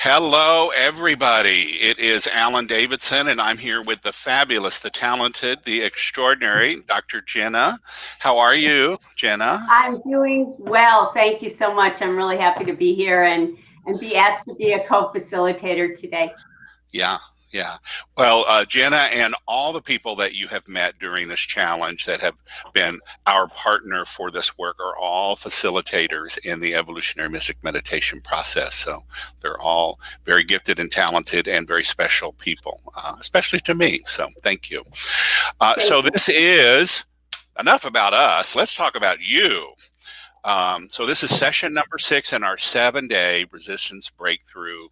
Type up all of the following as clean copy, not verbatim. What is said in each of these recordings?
Hello, everybody. It is Alan Davidson, and I'm here with the fabulous, the talented, the extraordinary Dr. Jenna. How are you, Jenna? I'm doing well. Thank you so much. I'm really happy to be here and be asked to be a co-facilitator today. Yeah, yeah. Well, Jenna and all the people that you have met during this challenge that have been our partner for this work are all facilitators in the evolutionary mystic meditation process. So they're all very gifted and talented and very special people, especially to me. So thank you. Thank So you. this is enough about us. Let's talk about you. So this is session number 6 in our 7-day resistance breakthrough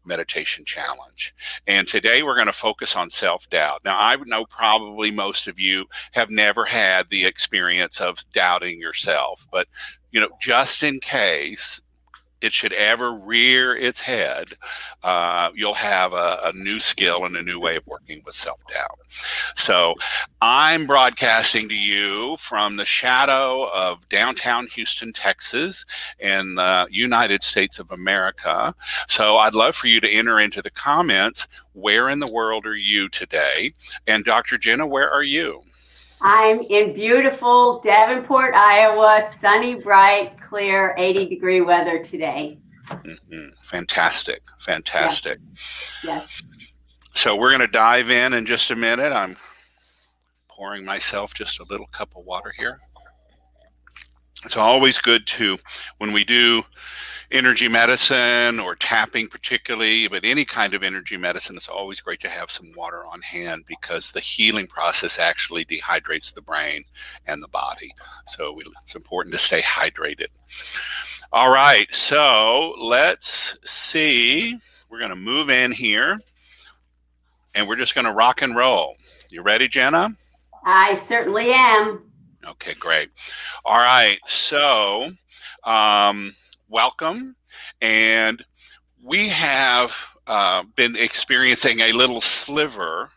meditation challenge. And today we're going to focus on self-doubt. Now, I know probably most of you have never had the experience of doubting yourself, but just in case it should ever rear its head, you'll have a new skill and a new way of working with self-doubt. So I'm broadcasting to you from the shadow of downtown Houston, Texas, in the United States of America. So I'd love for you to enter into the comments, where in the world are you today? And Dr. Jenna, where are you? I'm in beautiful Davenport, Iowa, sunny, bright, clear, 80-degree weather today. Fantastic, fantastic. Yes. So we're going to dive in just a minute. I'm pouring myself just a little cup of water here. It's always good to, when we do energy medicine or tapping particularly, but any kind of energy medicine, it's always great to have some water on hand because the healing process actually dehydrates the brain and the body. So it's important to stay hydrated. All right, so let's see. We're going to move in here and we're just going to rock and roll. You ready, Jenna? I certainly am. Okay, great. All right, so welcome. And we have been experiencing a little sliver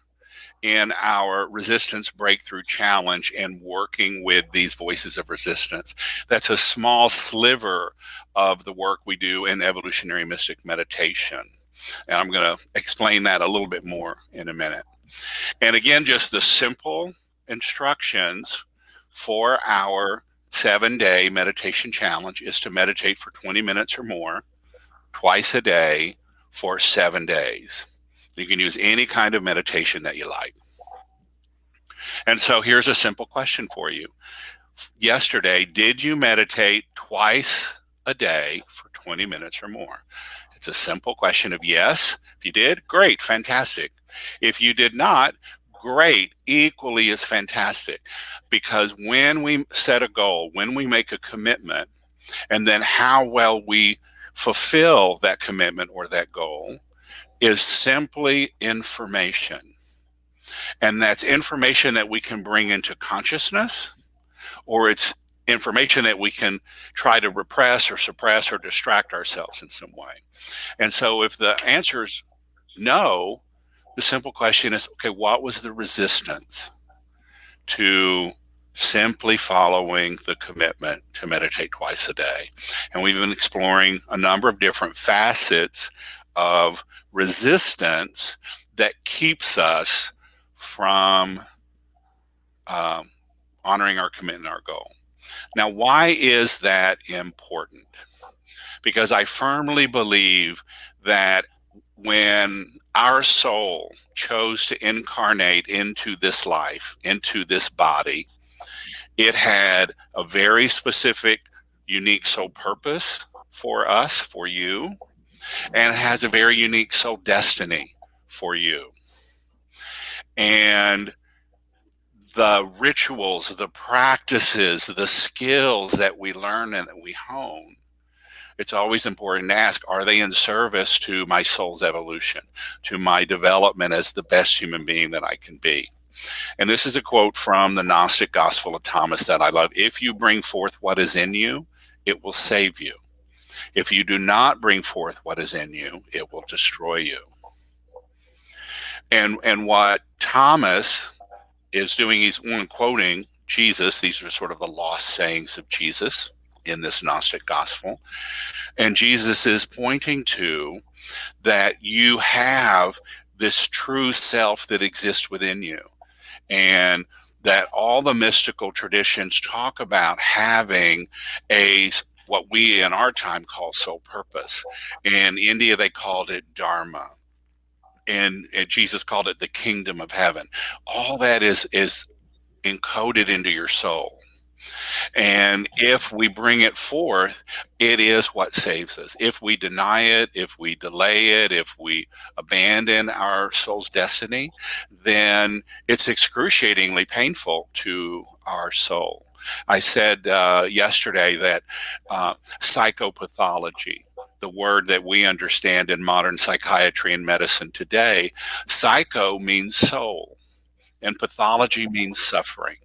in our resistance breakthrough challenge and working with these voices of resistance. That's a small sliver of the work we do in evolutionary mystic meditation. And I'm going to explain that a little bit more in a minute. And again, just the simple instructions for our 7-day meditation challenge is to meditate for 20 minutes or more, twice a day for 7 days. You can use any kind of meditation that you like. And so here's a simple question for you. Yesterday, did you meditate twice a day for 20 minutes or more? It's a simple question of yes. If you did, great, fantastic. If you did not, great, equally as fantastic. Because when we set a goal, when we make a commitment, and then how well we fulfill that commitment or that goal is simply information. And that's information that we can bring into consciousness, or it's information that we can try to repress or suppress or distract ourselves in some way. And so if the answer is no, the simple question is, okay, what was the resistance to simply following the commitment to meditate twice a day? And we've been exploring a number of different facets of resistance that keeps us from honoring our commitment and our goal. Now, why is that important? Because I firmly believe that when our soul chose to incarnate into this life, into this body, it had a very specific, unique soul purpose for us, for you, and it has a very unique soul destiny for you. And the rituals, the practices, the skills that we learn and that we hone, it's always important to ask, are they in service to my soul's evolution, to my development as the best human being that I can be? And this is a quote from the Gnostic Gospel of Thomas that I love. If you bring forth what is in you, it will save you. If you do not bring forth what is in you, it will destroy you. And what Thomas is doing, he's quoting Jesus. These are sort of the lost sayings of Jesus. in this Gnostic gospel. And Jesus is pointing to that you have this true self that exists within you. And that all the mystical traditions talk about having what we in our time call soul purpose. In India, they called it dharma. And Jesus called it the kingdom of heaven. All that is encoded into your soul. And if we bring it forth, it is what saves us. If we deny it, if we delay it, if we abandon our soul's destiny, then it's excruciatingly painful to our soul. I said yesterday that psychopathology, the word that we understand in modern psychiatry and medicine today, psycho means soul, and pathology means suffering.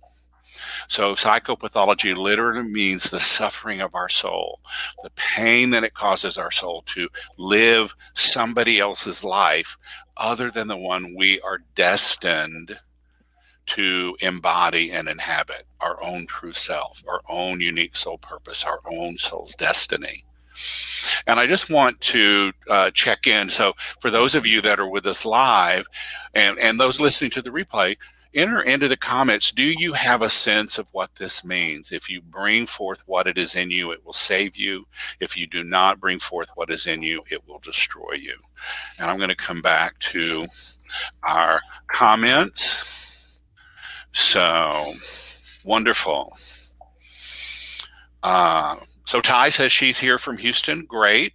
So psychopathology literally means the suffering of our soul, the pain that it causes our soul to live somebody else's life other than the one we are destined to embody and inhabit, our own true self, our own unique soul purpose, our own soul's destiny. And I just want to check in. So for those of you that are with us live and those listening to the replay, enter into the comments, do you have a sense of what this means? If you bring forth what it is in you, it will save you. If you do not bring forth what is in you, it will destroy you. And I'm going to come back to our comments. So, wonderful. So Ty says she's here from Houston. Great.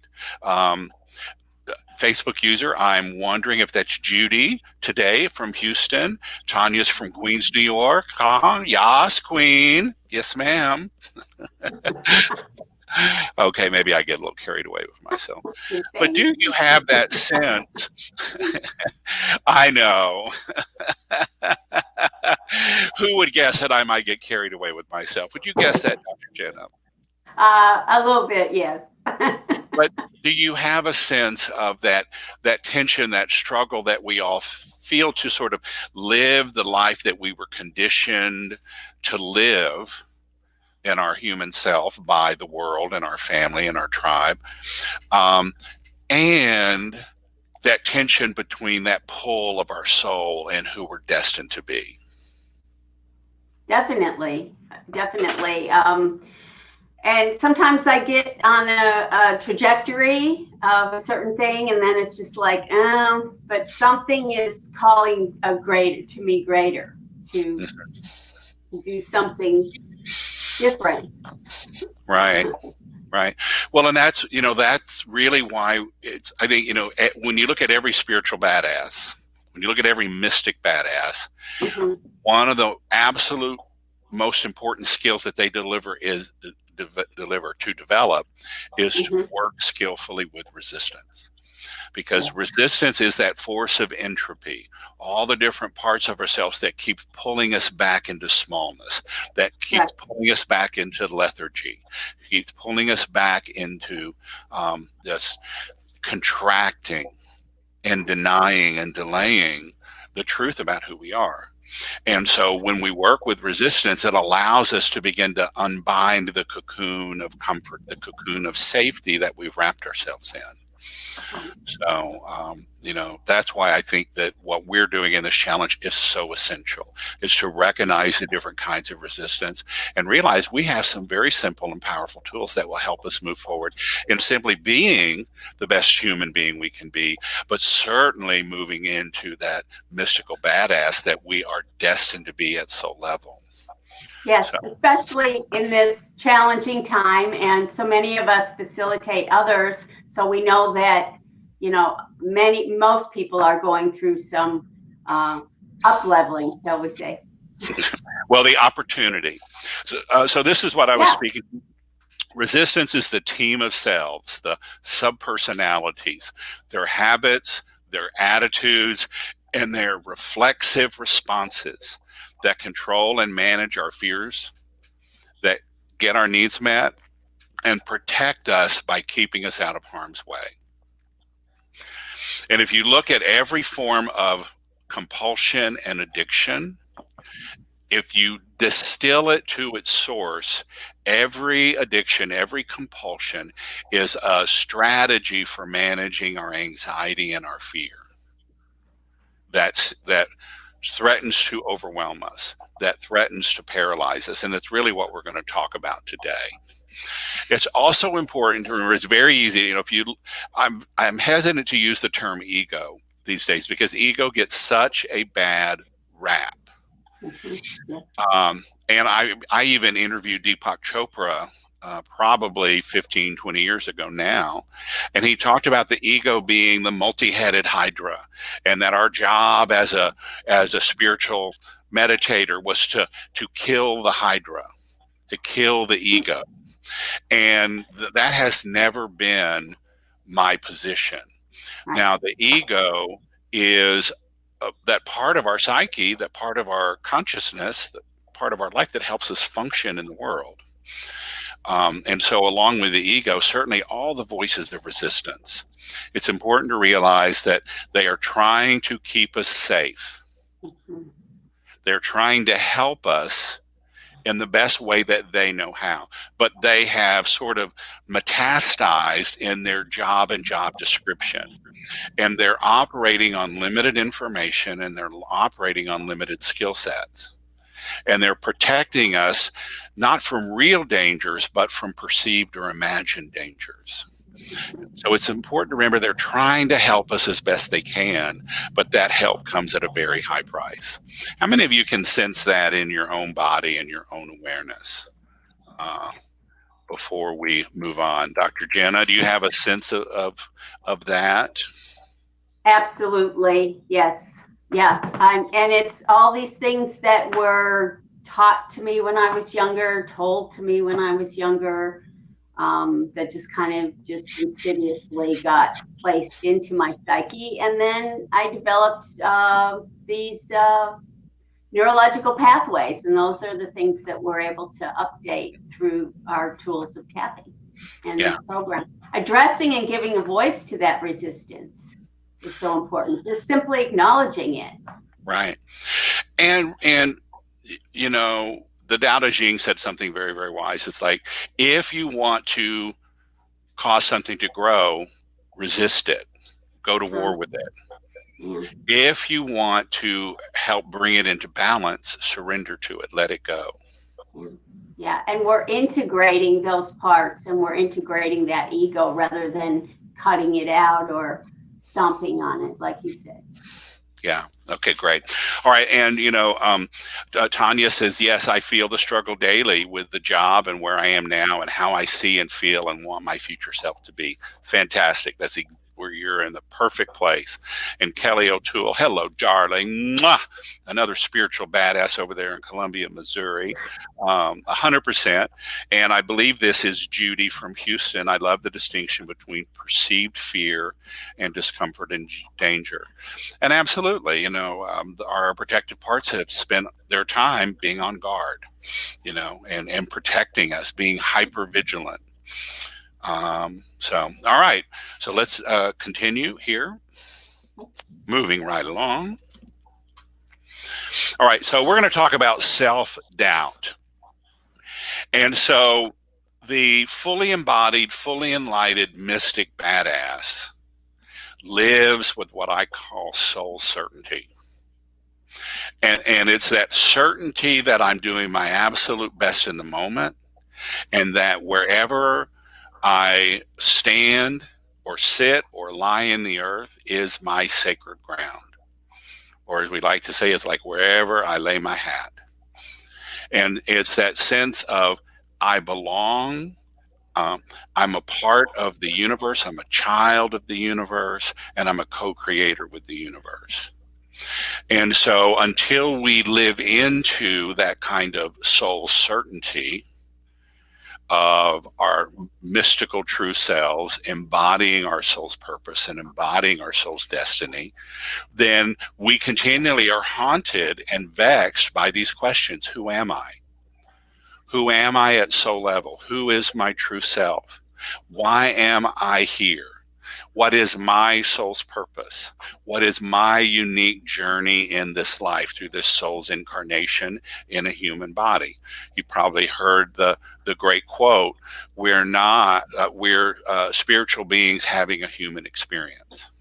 Facebook user, I'm wondering if that's Judy today from Houston. Tanya's from Queens, New York. Yes, Queen. Yes, ma'am. Okay, maybe I get a little carried away with myself. But do you have that sense? I know. Who would guess that I might get carried away with myself? Would you guess that, Dr. Jenna? A little bit, yes. But do you have a sense of that tension, that struggle that we all feel to sort of live the life that we were conditioned to live in our human self by the world and our family and our tribe, and that tension between that pull of our soul and who we're destined to be? Definitely. And sometimes I get on a trajectory of a certain thing, and then it's just like, but something is calling to me greater, to do something different. Right. Well, and that's really why I think, when you look at every spiritual badass, when you look at every mystic badass, one of the absolute most important skills that they develop is to work skillfully with resistance. Because resistance is that force of entropy, all the different parts of ourselves that keep pulling us back into smallness, that keeps pulling us back into lethargy, keeps pulling us back into this contracting and denying and delaying the truth about who we are. And so when we work with resistance, it allows us to begin to unbind the cocoon of comfort, the cocoon of safety that we've wrapped ourselves in. So, that's why I think that what we're doing in this challenge is so essential, is to recognize the different kinds of resistance and realize we have some very simple and powerful tools that will help us move forward in simply being the best human being we can be, but certainly moving into that mystical badass that we are destined to be at soul level. Yes, especially in this challenging time, and so many of us facilitate others, so we know that most people are going through some up-leveling, shall we say. Well, the opportunity. So this is what I was speaking. Resistance is the team of selves, the subpersonalities, their habits, their attitudes, and their reflexive responses that control and manage our fears, that get our needs met, and protect us by keeping us out of harm's way. And if you look at every form of compulsion and addiction, if you distill it to its source, every addiction, every compulsion is a strategy for managing our anxiety and our fear. That threatens to overwhelm us, that threatens to paralyze us. And that's really what we're going to talk about today. It's also important to remember, it's very easy, if you, I'm hesitant to use the term ego these days because ego gets such a bad rap. Yeah. And I even interviewed Deepak Chopra probably 15, 20 years ago now. And he talked about the ego being the multi-headed hydra, and that our job as a spiritual meditator was to kill the hydra, to kill the ego. And that has never been my position. Now, the ego is that part of our psyche, that part of our consciousness, that part of our life that helps us function in the world. And so along with the ego, certainly all the voices of resistance. It's important to realize that they are trying to keep us safe. They're trying to help us in the best way that they know how. But they have sort of metastasized in their job and job description. And they're operating on limited information, and they're operating on limited skill sets. And they're protecting us not from real dangers, but from perceived or imagined dangers. So it's important to remember they're trying to help us as best they can, but that help comes at a very high price. How many of you can sense that in your own body and your own awareness? Before we move on, Dr. Jenna, do you have a sense of that? Absolutely, yes. Yeah, and it's all these things that were taught to me when I was younger, told to me when I was younger, that just kind of just insidiously got placed into my psyche. And then I developed these neurological pathways, and those are the things that we're able to update through our tools of tapping and the program. Addressing and giving a voice to that resistance is so important. Just simply acknowledging it. Right. And the Tao Te Ching said something very, very wise. It's like, if you want to cause something to grow, resist it. Go to war with it. Yeah. If you want to help bring it into balance, surrender to it. Let it go. Yeah, and we're integrating those parts, and we're integrating that ego rather than cutting it out or stomping on it, like you said. Yeah. Okay, great. All right. And, Tanya says, yes, I feel the struggle daily with the job and where I am now and how I see and feel and want my future self to be. Fantastic. That's where you're in the perfect place. And Kelly O'Toole, hello, darling. Mwah! Another spiritual badass over there in Columbia, Missouri. 100%. And I believe this is Judy from Houston. I love the distinction between perceived fear and discomfort and danger. And absolutely, our protective parts have spent their time being on guard, and protecting us, being hyper vigilant. All right. So let's continue here. Moving right along. All right. So we're going to talk about self-doubt. And so the fully embodied, fully enlightened mystic badass lives with what I call soul certainty. And it's that certainty that I'm doing my absolute best in the moment, and that wherever I stand or sit or lie in the earth is my sacred ground. Or as we like to say, it's like wherever I lay my hat. And it's that sense of I belong. I'm a part of the universe. I'm a child of the universe, and I'm a co-creator with the universe. And so until we live into that kind of soul certainty of our mystical true selves, embodying our soul's purpose and embodying our soul's destiny, then we continually are haunted and vexed by these questions. Who am I? Who am I at soul level? Who is my true self? Why am I here? What is my soul's purpose? What is my unique journey in this life through this soul's incarnation in a human body? You probably heard the great quote, we're spiritual beings having a human experience.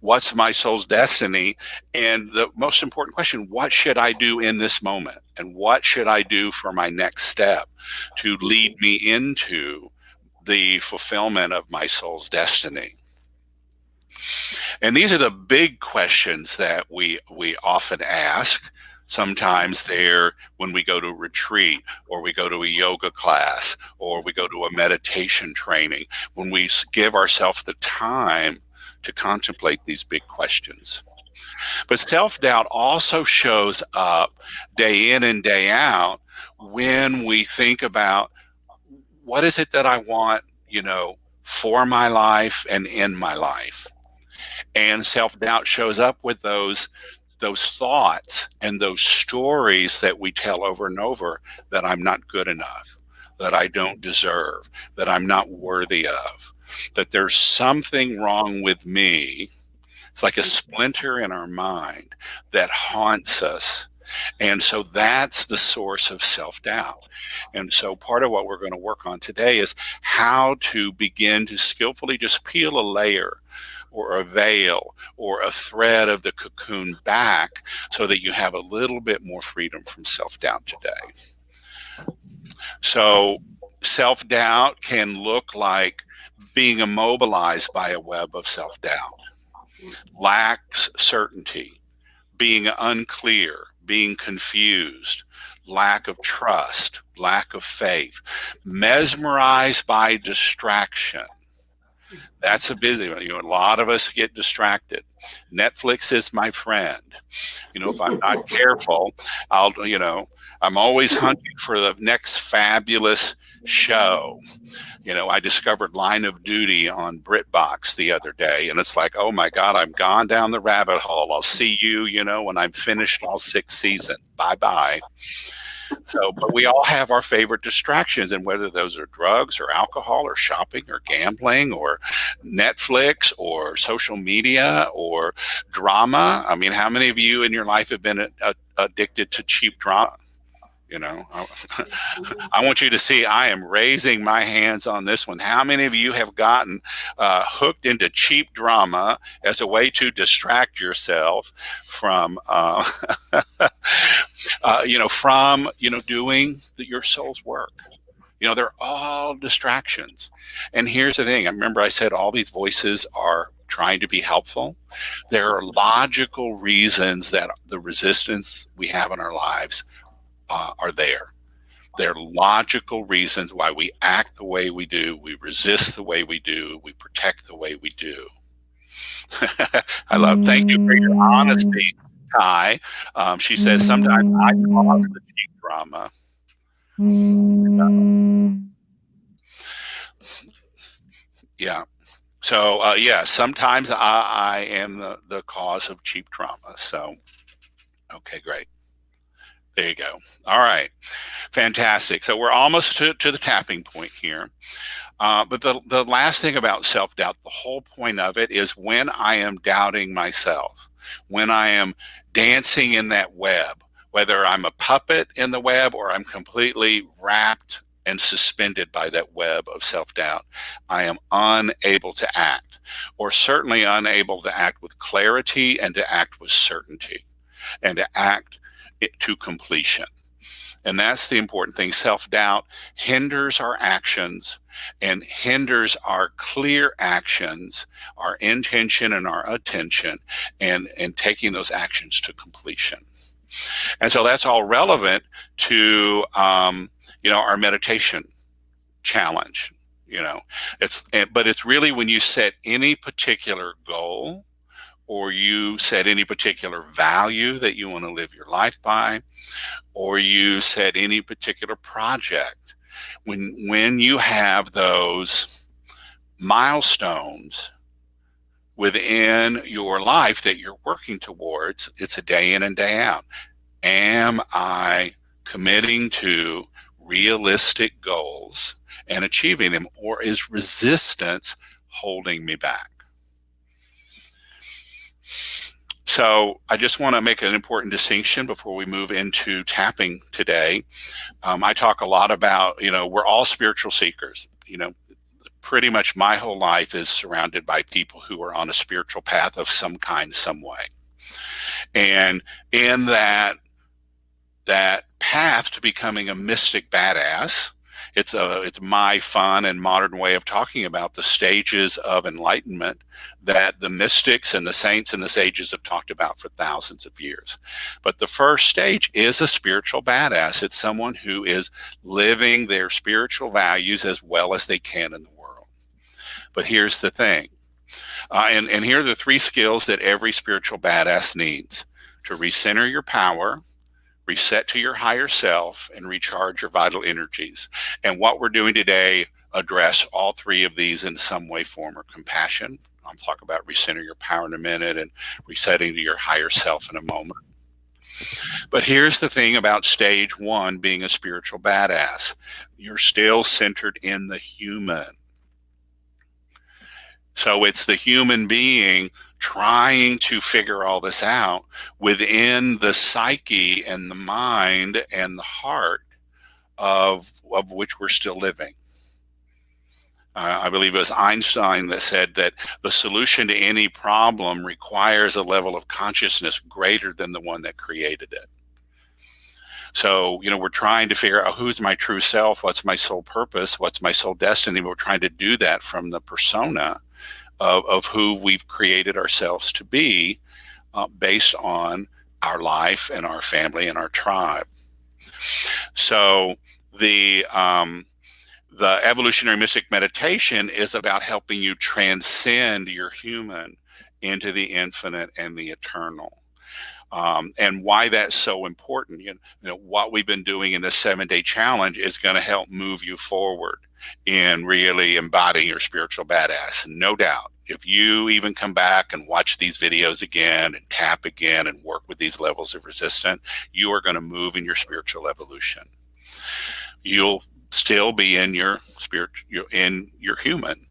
What's my soul's destiny? And the most important question, what should I do in this moment? And what should I do for my next step to lead me into the fulfillment of my soul's destiny? And these are the big questions that we often ask. Sometimes they're when we go to a retreat, or we go to a yoga class, or we go to a meditation training, when we give ourselves the time to contemplate these big questions. But self-doubt also shows up day in and day out when we think about, what is it that I want, for my life and in my life? And self-doubt shows up with those thoughts and those stories that we tell over and over, that I'm not good enough, that I don't deserve, that I'm not worthy of, that there's something wrong with me. It's like a splinter in our mind that haunts us. And so that's the source of self-doubt. And so part of what we're going to work on today is how to begin to skillfully just peel a layer or a veil or a thread of the cocoon back, so that you have a little bit more freedom from self-doubt today. So self-doubt can look like being immobilized by a web of self-doubt, lacks certainty, being unclear, being confused, lack of trust, lack of faith, mesmerized by distraction. That's a busy one. A lot of us get distracted. Netflix is my friend. If I'm not careful, I'm always hunting for the next fabulous show. I discovered Line of Duty on BritBox the other day, and it's like, oh my God, I'm gone down the rabbit hole. I'll see you, when I'm finished all 6 seasons. Bye-bye. So, but we all have our favorite distractions, and whether those are drugs or alcohol or shopping or gambling or Netflix or social media or drama. I mean, how many of you in your life have been addicted to cheap drama? I want you to see I am raising my hands on this one. How many of you have gotten hooked into cheap drama as a way to distract yourself from, doing your soul's work? They're all distractions. And here's the thing. I remember I said all these voices are trying to be helpful. There are logical reasons that the resistance we have in our lives are there. There are logical reasons why we act the way we do, we resist the way we do, we protect the way we do. Thank you for your honesty, Ty. She says, sometimes I cause the cheap drama. Yeah. So, sometimes I am the cause of cheap drama. So, okay, great. There you go. All right. Fantastic. So we're almost to the tapping point here. But the last thing about self-doubt, the whole point of it is when I am doubting myself, when I am dancing in that web, whether I'm a puppet in the web or I'm completely wrapped and suspended by that web of self-doubt, I am unable to act, or certainly unable to act with clarity and to act with certainty and to act it to completion. And that's the important thing. Self-doubt hinders our actions and hinders our clear actions, our intention and our attention, and taking those actions to completion. And so that's all relevant to, our meditation challenge. But it's really when you set any particular goal, or you set any particular value that you want to live your life by, or you set any particular project. When you have those milestones within your life that you're working towards, it's a day in and day out. Am I committing to realistic goals and achieving them, or is resistance holding me back? So I just want to make an important distinction before we move into tapping today. I talk a lot about, we're all spiritual seekers. Pretty much my whole life is surrounded by people who are on a spiritual path of some kind, some way. And in that path to becoming a mystic badass, it's my fun and modern way of talking about the stages of enlightenment that the mystics and the saints and the sages have talked about for thousands of years. But the first stage is a spiritual badass. It's someone who is living their spiritual values as well as they can in the world. But here's the thing. And here are the 3 skills that every spiritual badass needs: to recenter your power, reset to your higher self, and recharge your vital energies. And what we're doing today address all 3 of these in some way, form, or compassion. I'll talk about recenter your power in a minute and resetting to your higher self in a moment. But here's the thing about stage 1 being a spiritual badass. You're still centered in the human. So it's the human being trying to figure all this out within the psyche and the mind and the heart of which we're still living. I believe it was Einstein that said that the solution to any problem requires a level of consciousness greater than the one that created it. So, we're trying to figure out who's my true self, what's my soul purpose, what's my soul destiny. We're trying to do that from the persona of who we've created ourselves to be, based on our life and our family and our tribe. So the evolutionary mystic meditation is about helping you transcend your human into the infinite and the eternal. And why that's so important. What we've been doing in this 7-day challenge is going to help move you forward in really embodying your spiritual badass. No doubt, if you even come back and watch these videos again and tap again and work with these levels of resistance, you are going to move in your spiritual evolution. You'll still be in your spirit, in your human.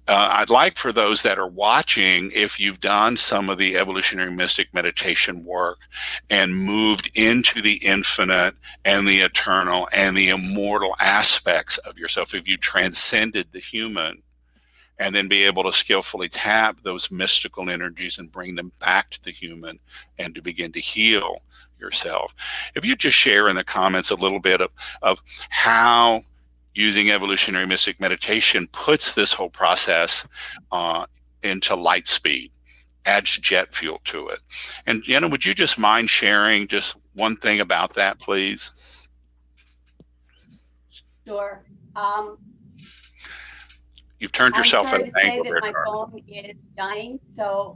I'd like for those that are watching, if you've done some of the evolutionary mystic meditation work and moved into the infinite and the eternal and the immortal aspects of yourself, if you transcended the human, and then be able to skillfully tap those mystical energies and bring them back to the human and to begin to heal yourself. If you just share in the comments a little bit of how using evolutionary mystic meditation puts this whole process into light speed, adds jet fuel to it. And Jenna, would you just mind sharing just one thing about that, please? Sure. You've turned yourself I'm sorry at to an say angle that there, my darling. phone is dying, so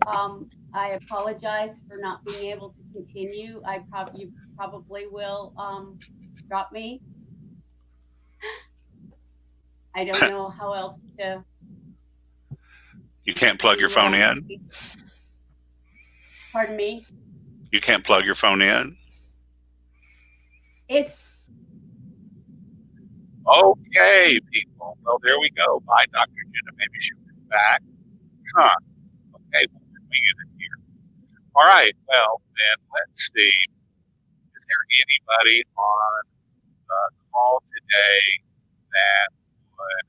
I apologize for not being able to continue. You probably will drop me. I don't know how else to. You can't plug your phone in? Pardon me? You can't plug your phone in? It's okay, people. Well, there we go. Bye, Dr. Jenna. Maybe she'll be back. Huh. Okay, we'll be in it here. All right. Well, then let's see. Is there anybody on the call today that would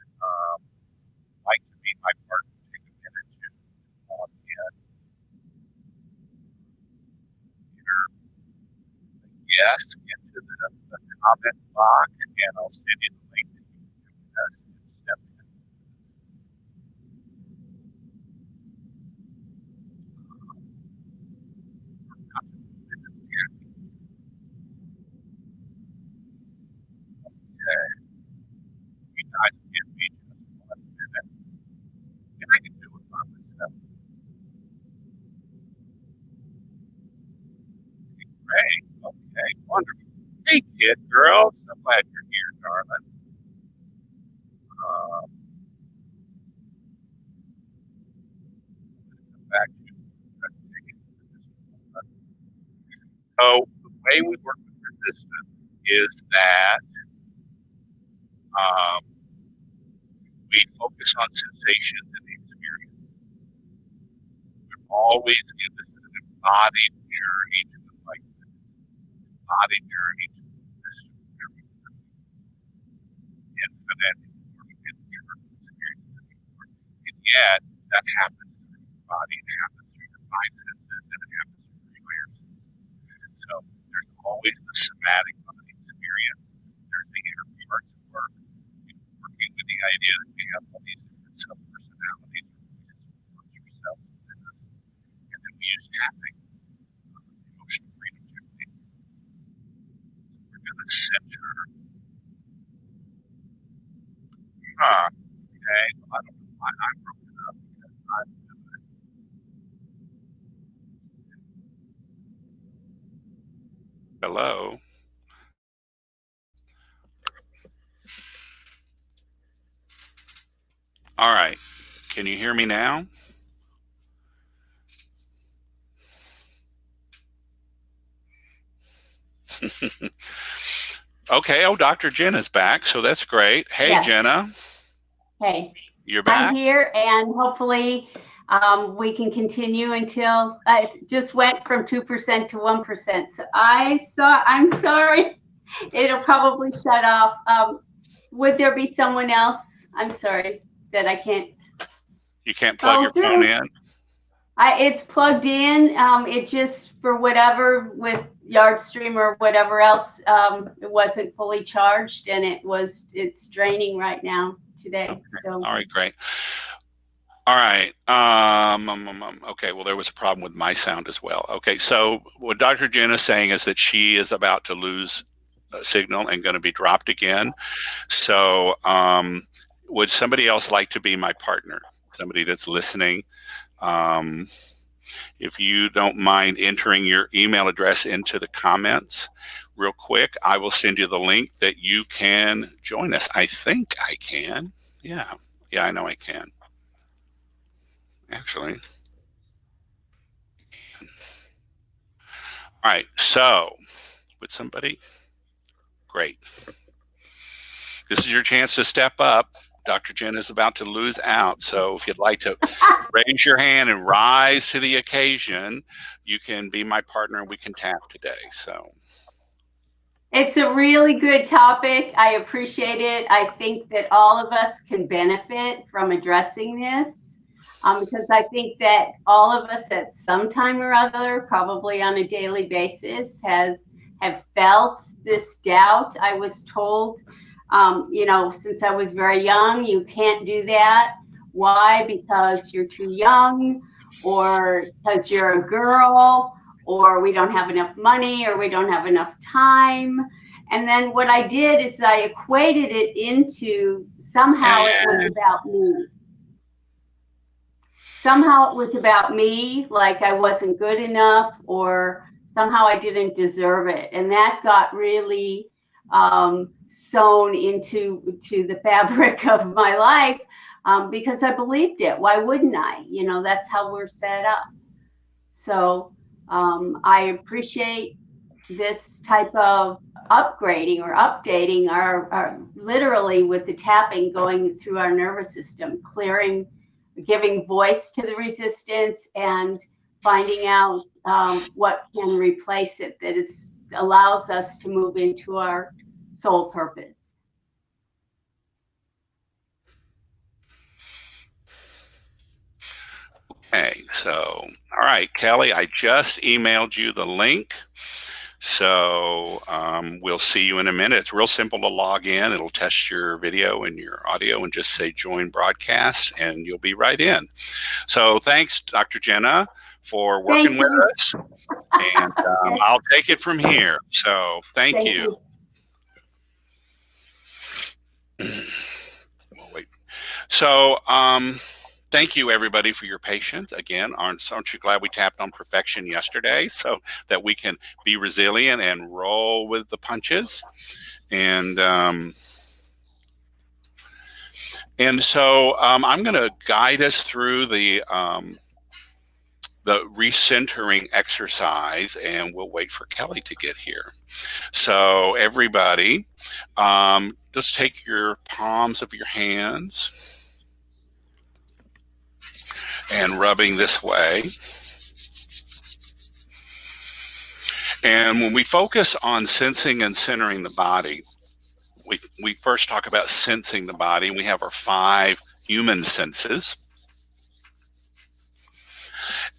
like to be my partner? Take a minute to log in here. Yes, into the comment box, and I'll send you the link that you can join us and step in. Okay, you guys give me just 1 minute, and I can do it by myself. Great. Okay, wonderful. Hey, kid girl. So glad you're here, darling. Um, come back to the presentation for just a moment. So the way we work with resistance is that um, we focus on sensations and the always, this is an embodied journey to enlightenment, embodied journey to this infinite internal experience. And yet, that happens through your body, it happens through your five senses, and it happens through your higher senses. So there's always the somatic body experience. There's the inner parts work, working with the idea that we have all these different sub-personalities or voices or yourself within us. And then we use tapping, emotional freedom technique. We're going to center. Okay. Well, I don't know why I broke it up because I'm doing it. Hello. All right. Can you hear me now? Okay. Oh, Dr. Jenna's back, so that's great. Hey, Yes. Jenna. Hey, You're back? I'm here, and hopefully we can continue until I just went from 2% to 1%. So I'm sorry. It'll probably shut off. Would there be someone else? I'm sorry that I can't. You can't plug your phone in? It's plugged in. It just, for whatever, with Yardstream or whatever else, it wasn't fully charged, and it's draining right now today. Okay. So. All right, great. All right. Okay, well, there was a problem with my sound as well. Okay, so what Dr. Jen is saying is that she is about to lose a signal and going to be dropped again. So would somebody else like to be my partner? Somebody that's listening? If you don't mind entering your email address into the comments real quick, I will send you the link that you can join us. I think I can. Yeah, I know I can. Actually. All right, so would somebody? Great. This is your chance to step up. Dr. Jen is about to lose out, so if you'd like to raise your hand and rise to the occasion, you can be my partner and we can tap today. So it's a really good topic. I appreciate it. I think that all of us can benefit from addressing this, because I think that all of us at some time or other, probably on a daily basis, have felt this doubt. I was told, since I was very young, you can't do that. Why? Because you're too young, or because you're a girl, or we don't have enough money, or we don't have enough time. And then what I did is I equated it into somehow it was about me. Somehow it was about me, like I wasn't good enough, or somehow I didn't deserve it. And that got really sewn into the fabric of my life, because I believed it. Why wouldn't I? That's how we're set up. So I appreciate this type of upgrading or updating our literally with the tapping going through our nervous system, clearing, giving voice to the resistance, and finding out what can replace it, that allows us to move into our soul purpose. okay, so all right, Kelly, I just emailed you the link. So we'll see you in a minute. It's real simple to log in. It'll test your video and your audio and just say join broadcast and you'll be right in. So thanks, Dr. Jenna, for working with us. And I'll take it from here. So thank you. Well, wait. So thank you, everybody, for your patience. Again, aren't you glad we tapped on perfection yesterday so that we can be resilient and roll with the punches? And so I'm going to guide us through the recentering exercise, and we'll wait for Kelly to get here. So everybody, just take your palms of your hands and rubbing this way. And when we focus on sensing and centering the body, we first talk about sensing the body, and we have our 5 human senses.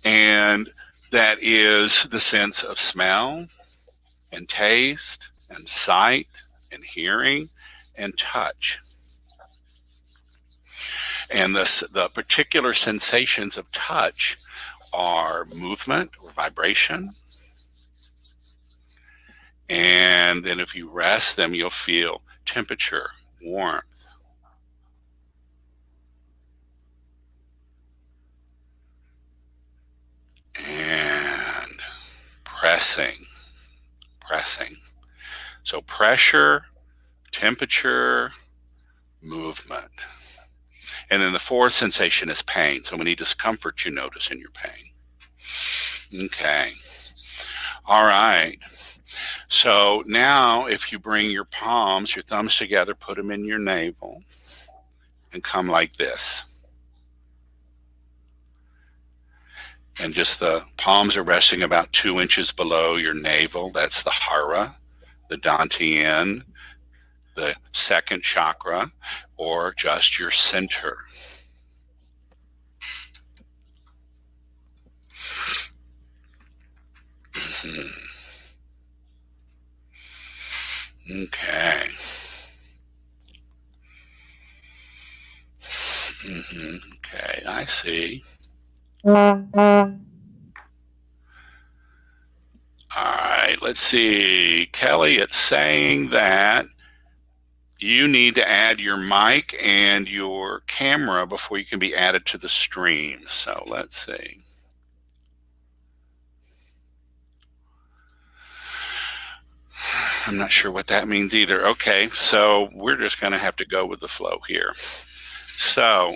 And that is the sense of smell and taste and sight and hearing and touch. And the particular sensations of touch are movement or vibration. And then if you rest them, you'll feel temperature, warmth. And pressing. So pressure, temperature, movement. And then the 4th sensation is pain. So any discomfort you notice in your pain. Okay. All right. So now if you bring your palms, your thumbs together, put them in your navel, and come like this. And just the palms are resting about 2 inches below your navel. That's the hara, the dantian, the 2nd chakra, or just your center. Okay. Okay, I see. All right, let's see. Kelly, it's saying that you need to add your mic and your camera before you can be added to the stream. So let's see. I'm not sure what that means either. Okay, so we're just going to have to go with the flow here. So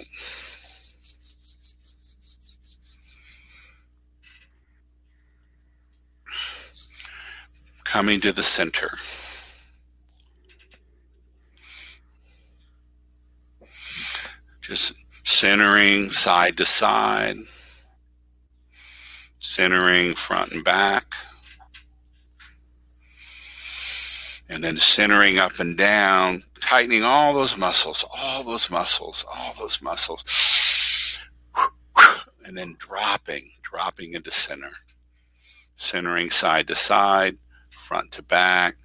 coming to the center. Just centering side to side, centering front and back, and then centering up and down, tightening all those muscles, and then dropping into center, centering side to side, front to back.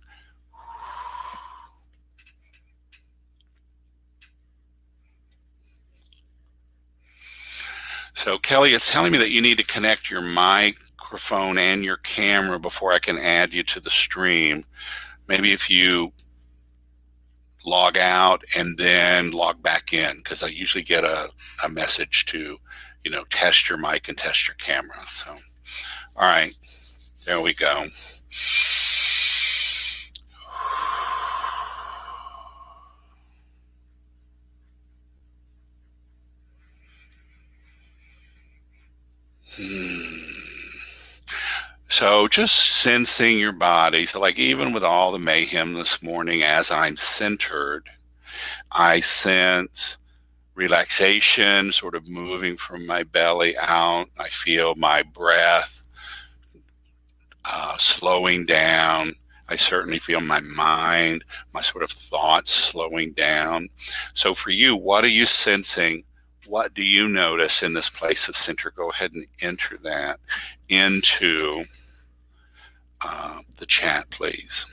So Kelly, it's telling me that you need to connect your microphone and your camera before I can add you to the stream. Maybe if you log out and then log back in, because I usually get a message to, test your mic and test your camera. So, all right, there we go. So just sensing your body. So like even with all the mayhem this morning, as I'm centered, I sense relaxation sort of moving from my belly out. I feel my breath slowing down. I certainly feel my mind, my sort of thoughts slowing down. So for you, what are you sensing? What do you notice in this place of center? Go ahead and enter that into the chat, please.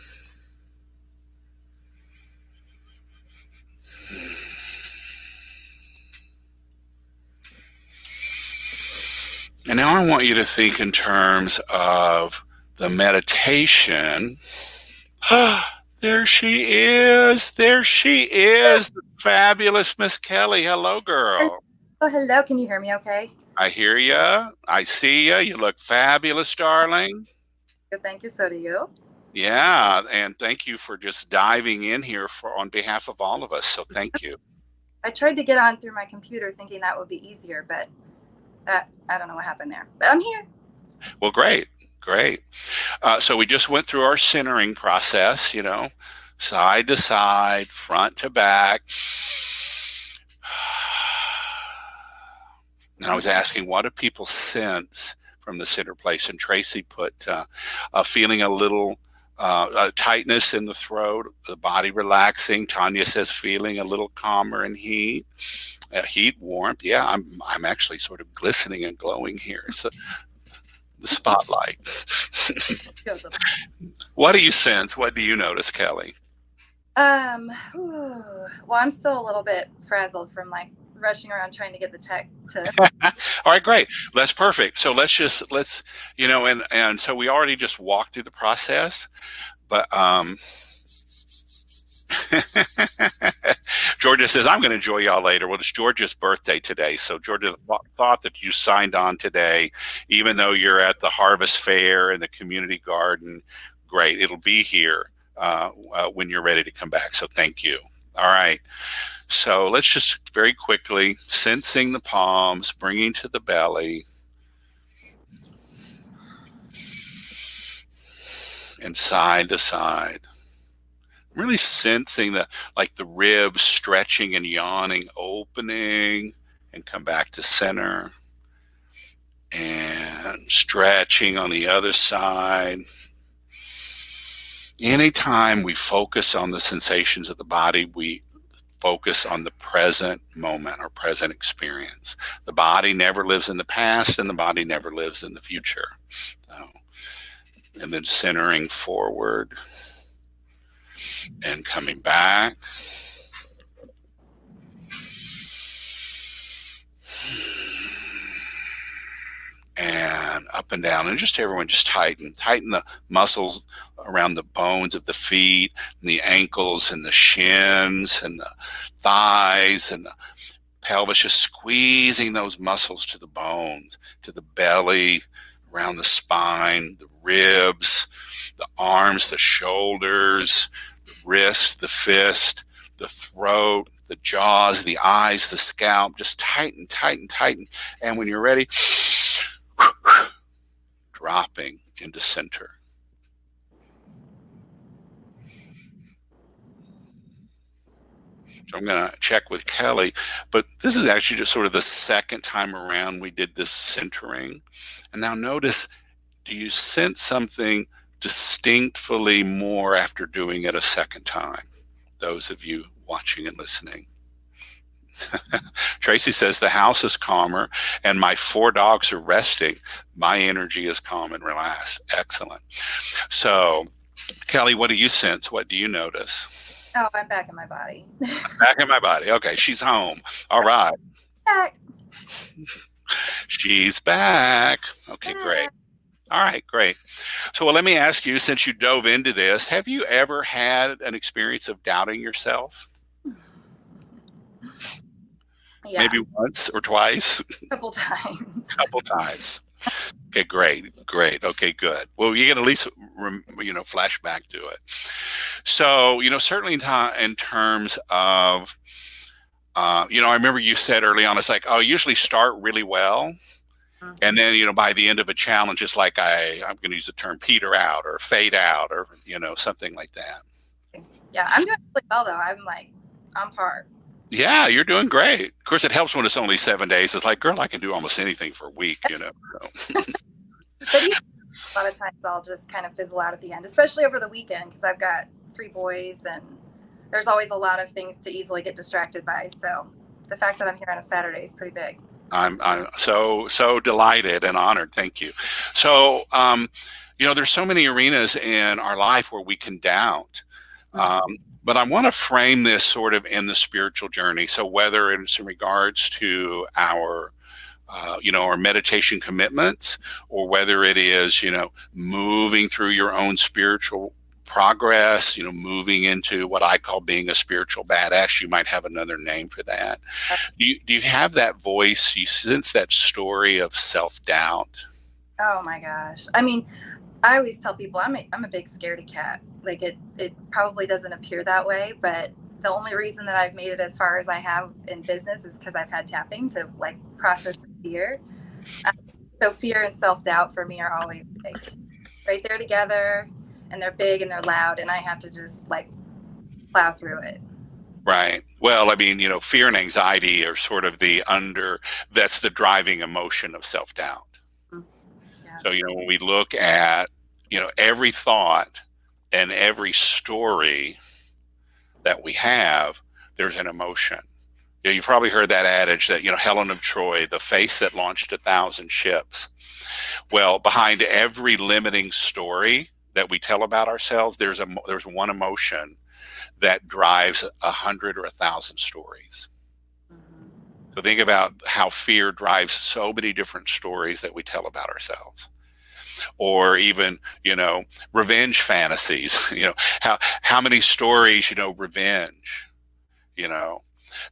And now I want you to think in terms of the meditation. There she is. The fabulous Miss Kelly. Hello, girl. Oh, hello. Can you hear me okay? I hear you. I see you. You look fabulous, darling. Thank you. So do you. Yeah, and thank you for just diving in here on behalf of all of us. So thank you. I tried to get on through my computer thinking that would be easier, but I don't know what happened there. But I'm here. Well, great. So we just went through our centering process, side to side, front to back. And I was asking, what do people sense from the center place? And Tracy put feeling a little tightness in the throat, the body relaxing. Tanya says feeling a little calmer in heat. Heat, warmth. Yeah, I'm actually sort of glistening and glowing here. It's the spotlight. What do you sense? What do you notice, Kelly? Well, I'm still a little bit frazzled from like rushing around trying to get the tech to. All right, great. That's perfect. So let's and so we already just walked through the process, but Georgia says, I'm going to enjoy y'all later. Well, it's Georgia's birthday today. So Georgia thought that you signed on today, even though you're at the Harvest Fair and the community garden. Great. It'll be here when you're ready to come back. So thank you. All right. So let's just very quickly, sensing the palms, bringing to the belly. And side to side. Really sensing the ribs stretching and yawning, opening, and come back to center. And stretching on the other side. Anytime we focus on the sensations of the body, we focus on the present moment or present experience. The body never lives in the past, and the body never lives in the future. So, and then centering forward and coming back. And up and down, and just everyone just tighten the muscles around the bones of the feet and the ankles and the shins and the thighs and the pelvis, just squeezing those muscles to the bones, to the belly, around the spine, the ribs, the arms, the shoulders, the wrist, the fist, the throat, the jaws, the eyes, the scalp. Just tighten, tighten, tighten. And when you're ready, dropping into center. So I'm going to check with Kelly, but this is actually just sort of the second time around we did this centering. And now notice, do you sense something distinctly more after doing it a second time? Those of you watching and listening. Tracy says the house is calmer and my 4 dogs are resting. My energy is calm and relaxed. Excellent. So, Kelly, what do you sense? What do you notice? Oh, I'm back in my body. Back in my body. Okay, she's home. All right. Back. She's back. Okay, great. All right, great. So, well, let me ask you, since you dove into this, have you ever had an experience of doubting yourself? Yeah. Maybe once or twice? A couple times. Couple times. Okay, great. Okay, good. Well, you can at least, flash back to it. So, certainly in terms of, I remember you said early on, it's like, I usually start really well. And then, by the end of a challenge, it's like I'm going to use the term peter out or fade out or, something like that. Yeah, I'm doing really well, though. I'm like on par. Yeah, you're doing great. Of course, it helps when it's only 7 days. It's like, girl, I can do almost anything for a week, So. But a lot of times I'll just kind of fizzle out at the end, especially over the weekend, because I've got 3 boys and there's always a lot of things to easily get distracted by. So the fact that I'm here on a Saturday is pretty big. I'm so delighted and honored. Thank you. So, there's so many arenas in our life where we can doubt. But I want to frame this sort of in the spiritual journey. So whether it's in regards to our, our meditation commitments, or whether it is, moving through your own spiritual progress, moving into what I call being a spiritual badass. You might have another name for that. Do you have that voice? You sense that story of self-doubt? Oh my gosh. I mean, I always tell people I'm a big scaredy cat. Like it probably doesn't appear that way, but the only reason that I've made it as far as I have in business is because I've had tapping to like process the fear. So fear and self-doubt for me are always like right there together, and they're big and they're loud, and I have to just like plow through it. Right. Well, I mean, fear and anxiety are sort of that's the driving emotion of self-doubt. Mm. Yeah. So, when we look at, every thought and every story that we have, there's an emotion. You've probably heard that adage that, Helen of Troy, the face that launched 1,000 ships. Well, behind every limiting story that we tell about ourselves, there's one emotion that drives 100 or 1,000 stories. Mhm. So think about how fear drives so many different stories that we tell about ourselves. Or even, revenge fantasies. How many stories, revenge.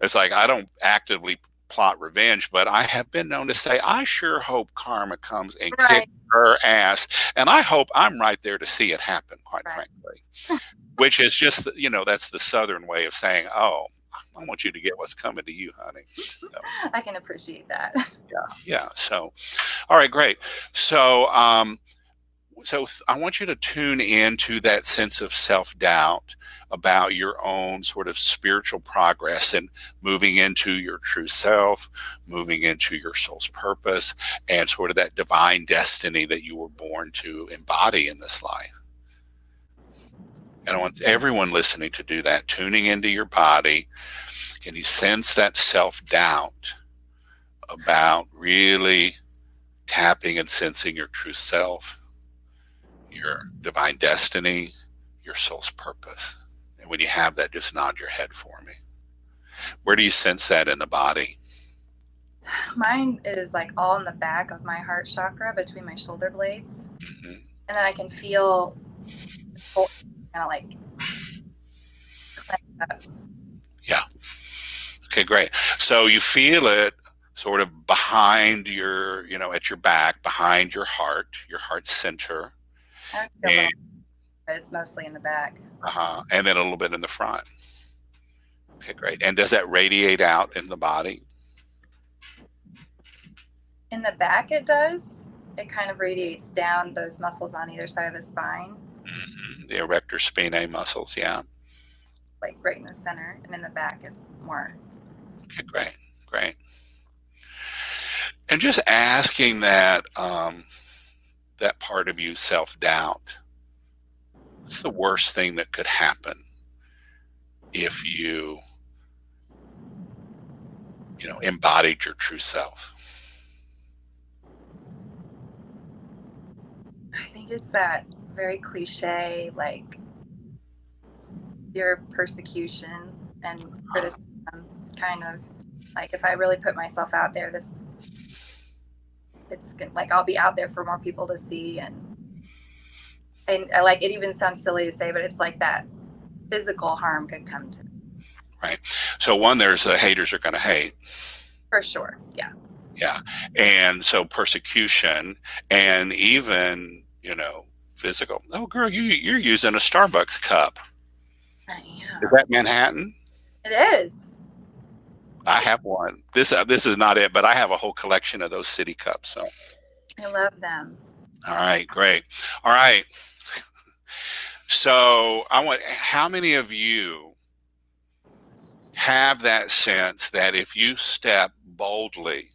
It's like, I don't actively plot revenge, but I have been known to say, I sure hope karma comes and Right. kicks her ass, and I hope I'm right there to see it happen, quite Right. frankly. Which is just, that's the Southern way of saying, oh, I want you to get what's coming to you, honey. So, I can appreciate that. yeah. So, all right, great. So, I want you to tune into that sense of self-doubt about your own sort of spiritual progress and moving into your true self, moving into your soul's purpose, and sort of that divine destiny that you were born to embody in this life. And I want everyone listening to do that, tuning into your body. Can you sense that self-doubt about really tapping and sensing your true self, your divine destiny, your soul's purpose? And when you have that, just nod your head for me. Where do you sense that in the body? Mine is like all in the back of my heart chakra between my shoulder blades. Mm-hmm. And then I can feel kind of like clench up. Yeah. Okay, great. So you feel it sort of behind your, at your back, behind your heart center. I don't feel it, but it's mostly in the back. And then a little bit in the front. Okay, great. And does that radiate out in the body? In the back, it does. It kind of radiates down those muscles on either side of the spine. Mm-hmm. The erector spinae muscles, yeah. Like right in the center. And in the back, it's more. Okay, great. And just asking that that part of you, self-doubt, what's the worst thing that could happen if you embodied your true self? I think it's that very cliche, like fear of persecution and criticism, kind of like if I really put myself out there, it's like I'll be out there for more people to see, and I like it even sounds silly to say, but it's like that physical harm could come to me. Right. So one, there's the haters are going to hate. For sure. Yeah. Yeah. And so persecution and even, physical. Oh, girl, you're using a Starbucks cup. I am. Is that Manhattan? It is. I have one. This is not it, but I have a whole collection of those city cups. So. I love them. All right, great. All right. So how many of you have that sense that if you step boldly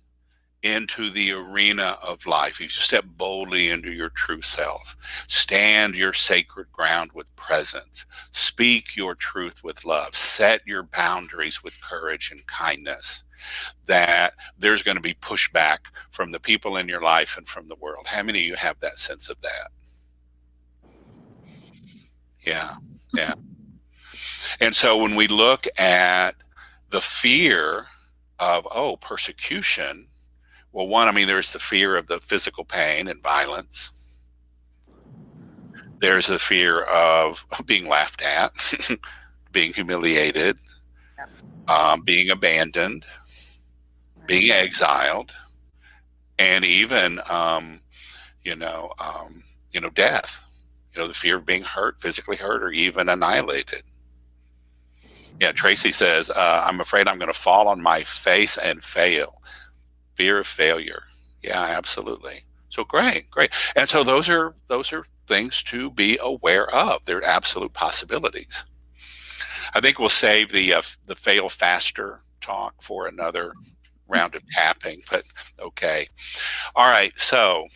into the arena of life, if you step boldly into your true self, stand your sacred ground with presence, speak your truth with love, set your boundaries with courage and kindness, that there's going to be pushback from the people in your life and from the world? How many of you have that sense of that? Yeah. And so when we look at the fear of, persecution, well, one, there's the fear of the physical pain and violence. There's the fear of being laughed at, being humiliated, being abandoned, being exiled, and even, death. The fear of being hurt, physically hurt, or even annihilated. Yeah, Tracy says, I'm afraid I'm going to fall on my face and fail. Fear of failure. Yeah, absolutely. So great. And so those are things to be aware of. They're absolute possibilities. I think we'll save the fail faster talk for another round of tapping, but okay. All right. So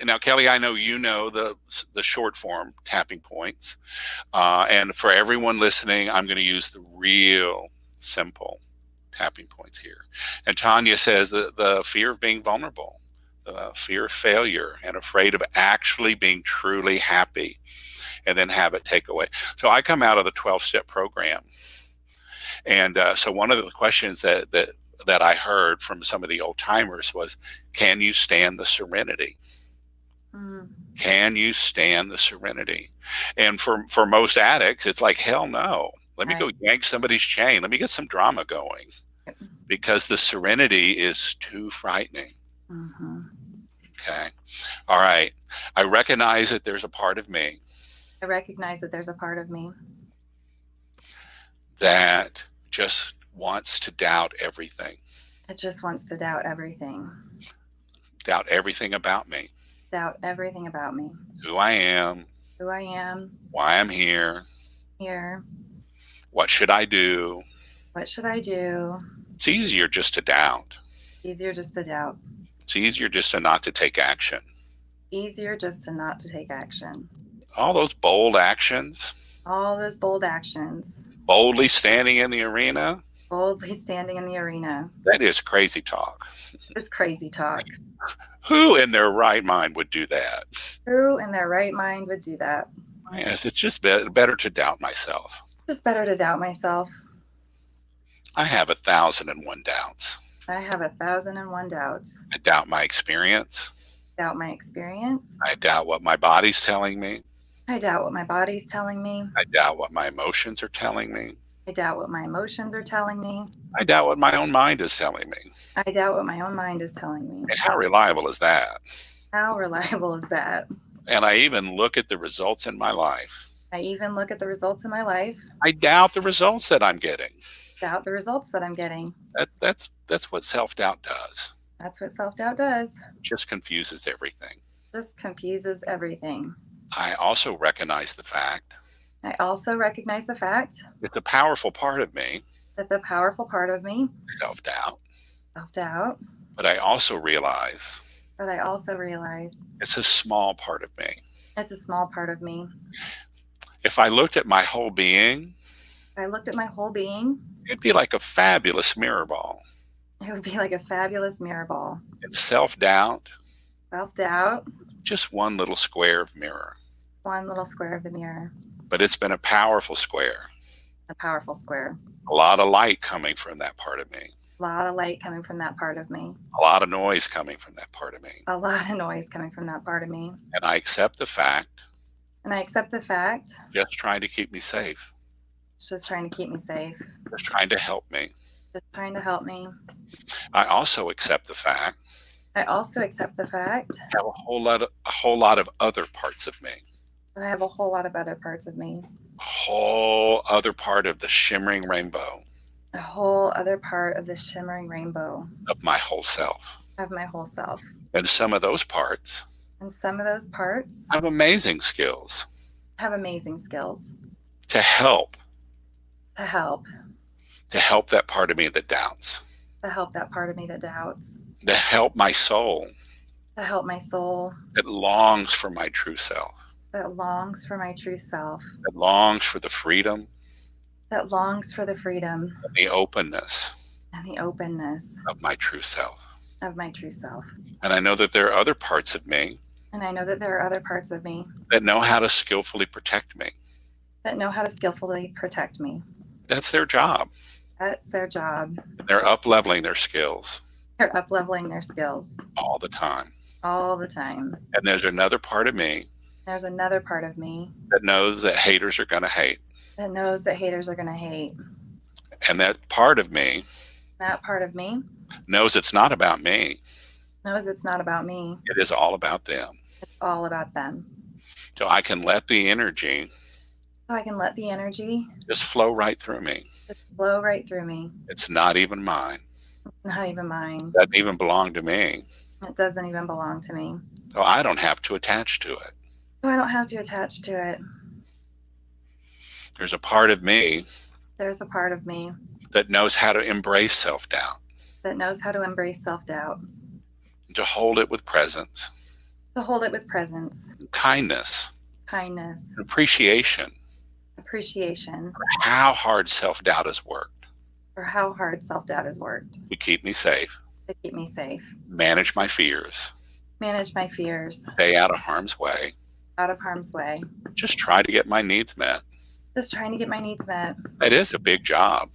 now, Kelly, I know you know the short form tapping points, and for everyone listening, I'm going to use the real simple tapping points here. And Tanya says that the fear of being vulnerable, the fear of failure, and afraid of actually being truly happy, and then have it take away. So I come out of the 12-step program, and so one of the questions that I heard from some of the old timers was, can you stand the serenity? Mm. Can you stand the serenity? And for most addicts, it's like, hell no. Let me go yank somebody's chain. Let me get some drama going, because the serenity is too frightening. Mm-hmm. Okay. All right. I recognize that there's a part of me. I recognize that there's a part of me that just wants to doubt everything. It just wants to doubt everything. Doubt everything about me. Doubt everything about me. Who I am. Who I am. Why I'm here. Here. What should I do? What should I do? It's easier just to doubt. Easier just to doubt. It's easier just to not to take action. Easier just to not to take action. All those bold actions. All those bold actions. Boldly standing in the arena. Boldly standing in the arena. That is crazy talk. It's crazy talk. Who in their right mind would do that? Who in their right mind would do that? Yes, it's just better to doubt myself. It's just better to doubt myself. I have 1,001 doubts. I have 1,001 doubts. I doubt my experience. Doubt my experience. I doubt what my body's telling me. I doubt what my body's telling me. I doubt what my emotions are telling me. I doubt what my emotions are telling me. I doubt what my own mind is telling me. I doubt what my own mind is telling me. And how reliable is that? How reliable is that? And I even look at the results in my life. I even look at the results in my life. I doubt the results that I'm getting. Doubt the results that I'm getting. That's what self-doubt does. That's what self-doubt does. It just confuses everything. Just confuses everything. I also recognize the fact. I also recognize the fact It's a powerful part of me. that the powerful part of me, Self-doubt. self-doubt, But I also realize it's a small part of me. it's a small part of me. If I looked at my whole being, If I looked at my whole being, it'd be like a fabulous mirror ball. it would be like a fabulous mirror ball. And self-doubt, Self-doubt, just one little square of mirror. one little square of the mirror. But it's been a powerful square. A powerful square. A lot of light coming from that part of me. A lot of light coming from that part of me. A lot of noise coming from that part of me. A lot of noise coming from that part of me. And I accept the fact. And I accept the fact Just trying to keep me safe. it's just trying to keep me safe. Just trying to help me. Just trying to help me. I also accept the fact. I also accept the fact I have a whole lot of other parts of me. that I have a whole lot of other parts of me. A whole other part of the shimmering rainbow A whole other part of the shimmering rainbow of my whole self. of my whole self. And some of those parts And some of those parts have amazing skills have amazing skills to help to help that part of me that doubts, that part of me that doubts, to help my soul to help my soul that longs for my true self, that longs for my true self, that longs for the freedom that longs for the freedom and the openness and the openness of my true self. of my true self. And I know that there are other parts of me And I know that there are other parts of me that know how to skillfully protect me. that know how to skillfully protect me. That's their job. That's their job. They're up-leveling their skills They're up-leveling their skills all the time. all the time. And there's another part of me There's another part of me that knows that haters are going to hate. that knows that haters are going to hate. And that part of me That part of me knows it's not about me. knows it's not about me. It is all about them. It's all about them. So I can let the energy So I can let the energy just flow right through me. just flow right through me. It's not even mine. Not even mine. It doesn't even belong to me. It doesn't even belong to me. So I don't have to attach to it. So I don't have to attach to it. There's a part of me There's a part of me that knows how to embrace self-doubt, that knows how to embrace self-doubt, to hold it with presence, to hold it with presence, kindness, kindness, appreciation appreciation for how hard self-doubt has worked for how hard self-doubt has worked to keep me safe, to keep me safe, manage my fears, manage my fears, stay out of harm's way, out of harm's way, just try to get my needs met. just trying to get my needs met. It is a big job.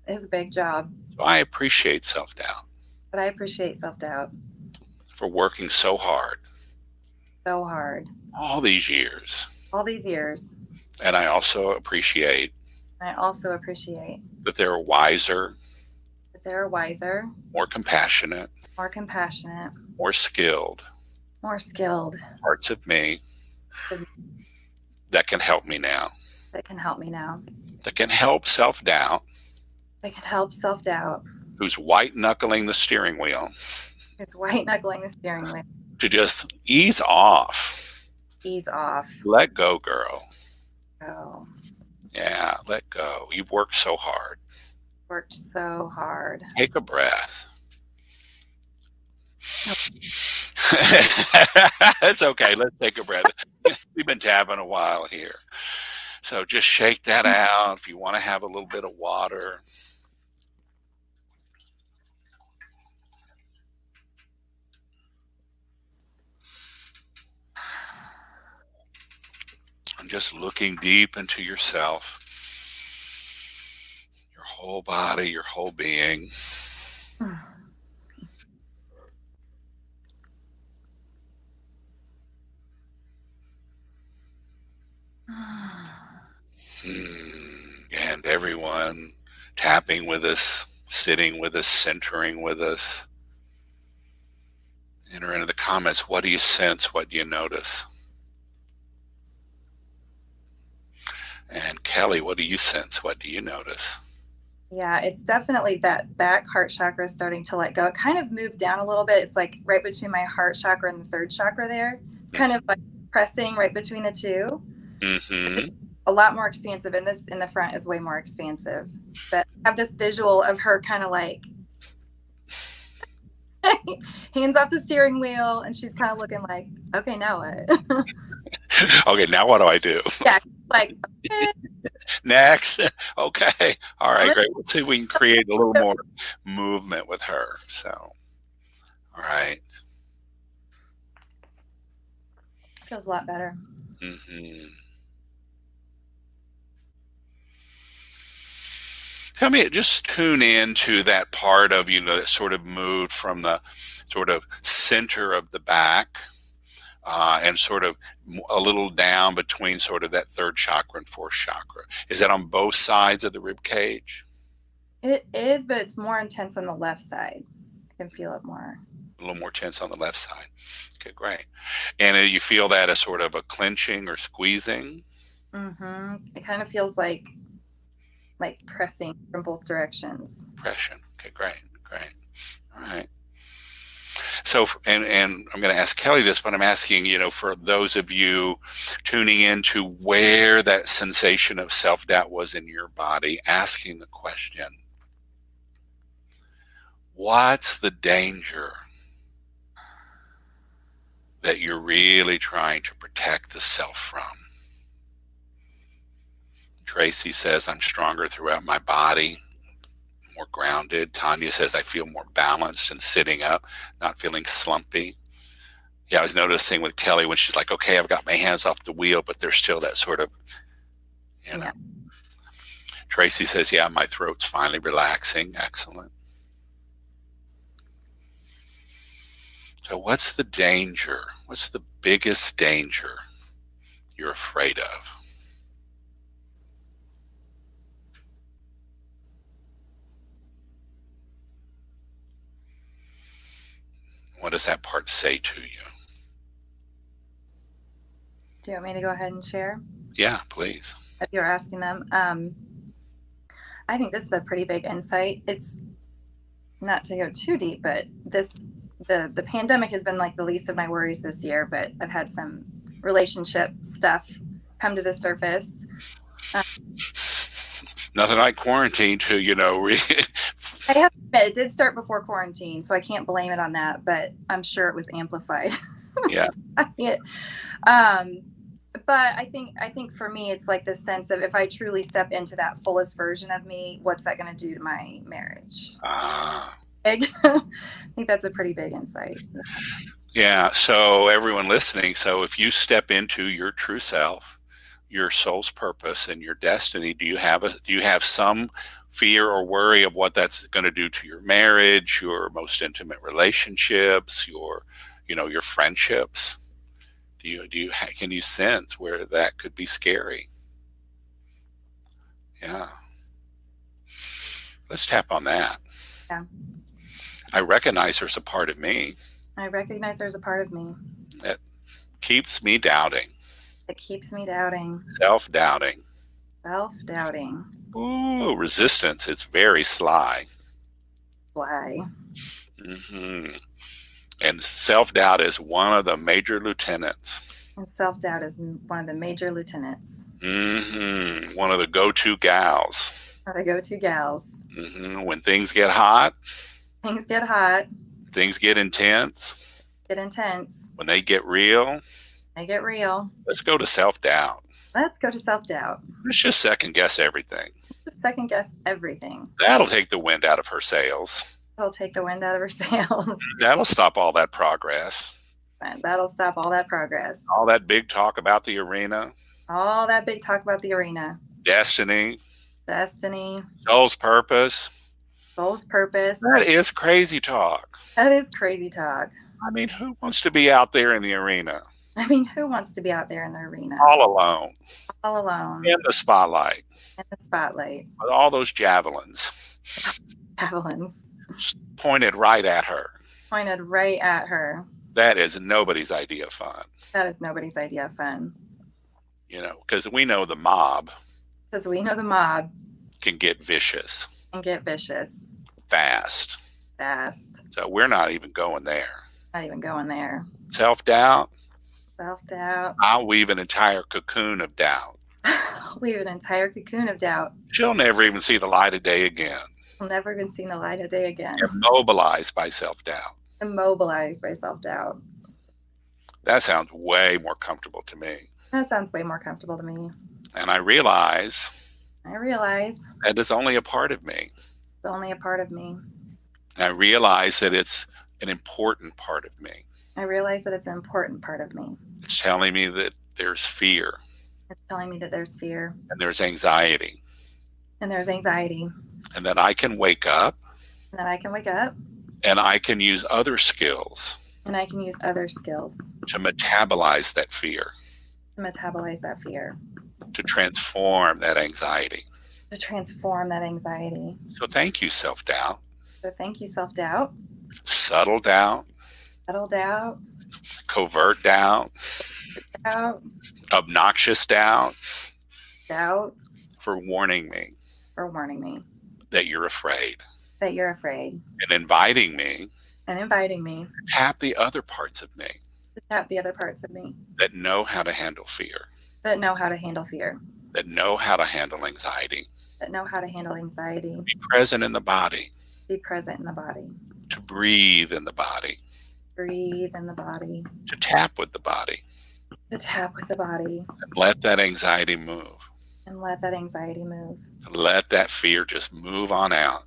It is a big job, So I appreciate self-doubt but I appreciate self-doubt for working so hard so hard all these years. all these years. And I also appreciate I also appreciate that there are wiser, that they're wiser, more compassionate, more compassionate, more skilled more skilled parts of me that can help me now, that can help me now, that can help self-doubt, that can help self-doubt, who's white-knuckling the steering wheel, who's white-knuckling the steering wheel, to just ease off. ease off, Let go, girl. go. Yeah, let go. You've worked so hard. Worked so hard. Take a breath. It's okay. Let's take a breath. We've been tapping a while here. So just shake that out. If you want to have a little bit of water. And just looking deep into yourself, your whole body, your whole being. And everyone tapping with us, sitting with us, centering with us. Enter into the comments. What do you sense? What do you notice? And Kelly, what do you sense? What do you notice? Yeah, it's definitely that back heart chakra starting to let go. It kind of moved down a little bit. It's like right between my heart chakra and the third chakra there. It's kind of like pressing right between the two. Mm-hmm. A lot more expansive, and this in the front is way more expansive. But I have this visual of her kind of like hands off the steering wheel, and she's kind of looking like, okay, now what? Okay, now what do I do? Yeah, like okay. Next. Okay. All right, great. Let's see if we can create a little more movement with her. So, all right. Feels a lot better. Mm-hmm. Tell me, just tune in to that part of you that sort of moved from the sort of center of the back and sort of a little down between sort of that third chakra and fourth chakra. Is that on both sides of the rib cage? It is, but it's more intense on the left side. I can feel it more. A little more tense on the left side. Okay, great. And you feel that as sort of a clenching or squeezing? Mm-hmm. It kind of feels like pressing from both directions. Pressure. Okay, great. All right. So, and I'm going to ask Kelly this, but I'm asking, for those of you tuning into where that sensation of self-doubt was in your body, asking the question, what's the danger that you're really trying to protect the self from? Tracy says, I'm stronger throughout my body, more grounded. Tanya says, I feel more balanced and sitting up, not feeling slumpy. Yeah, I was noticing with Kelly when she's like, okay, I've got my hands off the wheel, but there's still that sort of, Yeah. Tracy says, yeah, my throat's finally relaxing. Excellent. So what's the danger? What's the biggest danger you're afraid of? What does that part say to you? Do you want me to go ahead and share? Yeah, please. If you're asking them. I think this is a pretty big insight. It's not to go too deep, but the pandemic has been like the least of my worries this year, but I've had some relationship stuff come to the surface. Nothing like quarantine to, I have to admit, it did start before quarantine, so I can't blame it on that, but I'm sure it was amplified. yeah. But I think for me, it's like this sense of, if I truly step into that fullest version of me, what's that going to do to my marriage? I think that's a pretty big insight. Yeah. So everyone listening, so if you step into your true self, your soul's purpose and your destiny, do you have some fear or worry of what that's going to do to your marriage, your most intimate relationships, your friendships? Can you sense where that could be scary? Yeah. Let's tap on that. Yeah. I recognize there's a part of me I recognize there's a part of me that keeps me doubting. that keeps me doubting. Self-doubting. Self-doubting. Ooh, resistance. It's very sly. Why? And self-doubt is one of the major lieutenants. And self-doubt is one of the major lieutenants. One of the go-to gals. One of the go-to gals. When things get hot. Things get hot. Things get intense. Get intense. When they get real. They get real. Let's go to self-doubt. Let's go to self-doubt. Let's just second-guess everything. Just second-guess everything. That'll take the wind out of her sails. That'll take the wind out of her sails. That'll stop all that progress. And that'll stop all that progress. All that big talk about the arena. All that big talk about the arena. Destiny. Destiny. Soul's purpose. Soul's purpose. That is crazy talk. That is crazy talk. I mean, who wants to be out there in the arena? I mean, who wants to be out there in the arena? All alone. All alone. In the spotlight. In the spotlight. With all those javelins. Javelins. Pointed right at her. Pointed right at her. That is nobody's idea of fun. That is nobody's idea of fun. Because we know the mob. Because we know the mob can get vicious. Can get vicious. Fast. Fast. So we're not even going there. Not even going there. Self-doubt. Self-doubt. I'll weave an entire cocoon of doubt. Weave an entire cocoon of doubt. She'll never even see the light of day again. She'll never even see the light of day again. Immobilized by self-doubt. Immobilized by self-doubt. That sounds way more comfortable to me. That sounds way more comfortable to me. And I realize that is only a part of me. It's only a part of me. I realize that it's an important part of me. I realize that it's an important part of me. It's telling me that there's fear. It's telling me that there's fear. And there's anxiety. And there's anxiety. And that I can wake up. And that I can wake up. And I can use other skills. And I can use other skills. To metabolize that fear. To metabolize that fear. To transform that anxiety. To transform that anxiety. So thank you, self-doubt. So thank you, self-doubt. Subtle doubt. Subtle doubt. Covert doubt. Doubt. Obnoxious doubt. Doubt. For warning me. For warning me. That you're afraid. That you're afraid. And inviting me. And inviting me. To tap the other parts of me. To tap the other parts of me. That know how to handle fear. That know how to handle fear. That know how to handle anxiety. That know how to handle anxiety. Be present in the body. Be present in the body. To breathe in the body. Breathe in the body. To tap with the body. To tap with the body. And let that anxiety move. And let that anxiety move. And let that fear just move on out.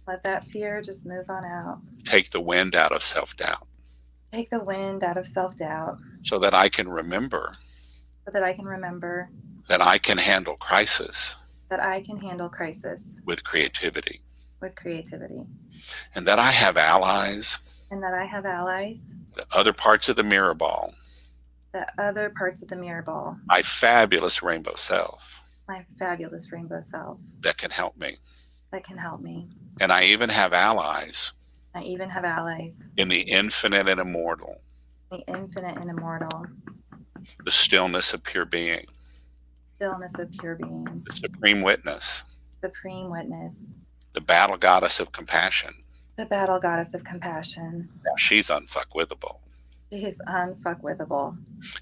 Let that fear just move on out. Take the wind out of self-doubt. Take the wind out of self-doubt. So that I can remember. So that I can remember. That I can handle crisis. That I can handle crisis. With creativity. With creativity. And that I have allies. And that I have allies. The other parts of the mirror ball. The other parts of the mirror ball. My fabulous rainbow self. My fabulous rainbow self. That can help me. That can help me. And I even have allies. I even have allies. In the infinite and immortal. The infinite and immortal. The stillness of pure being. Stillness of pure being. The supreme witness. Supreme witness. The battle goddess of compassion. The battle goddess of compassion. Now she's unfuckwithable. She is unfuckwithable.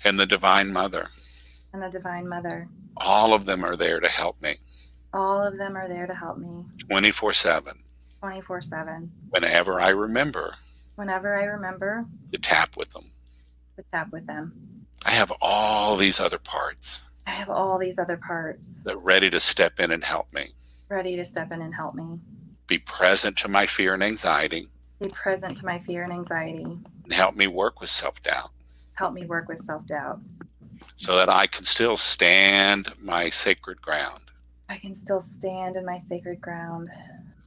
And the divine mother. And the divine mother. All of them are there to help me. All of them are there to help me 24/7. 24/7. Whenever I remember Whenever I remember to tap with them. to tap with them. I have all these other parts I have all these other parts that are ready to step in and help me. ready to step in and help me. Be present to my fear and anxiety, Be present to my fear and anxiety. and help me work with self-doubt Help me work with self-doubt. so that I can still stand my sacred ground. I can still stand in my sacred ground.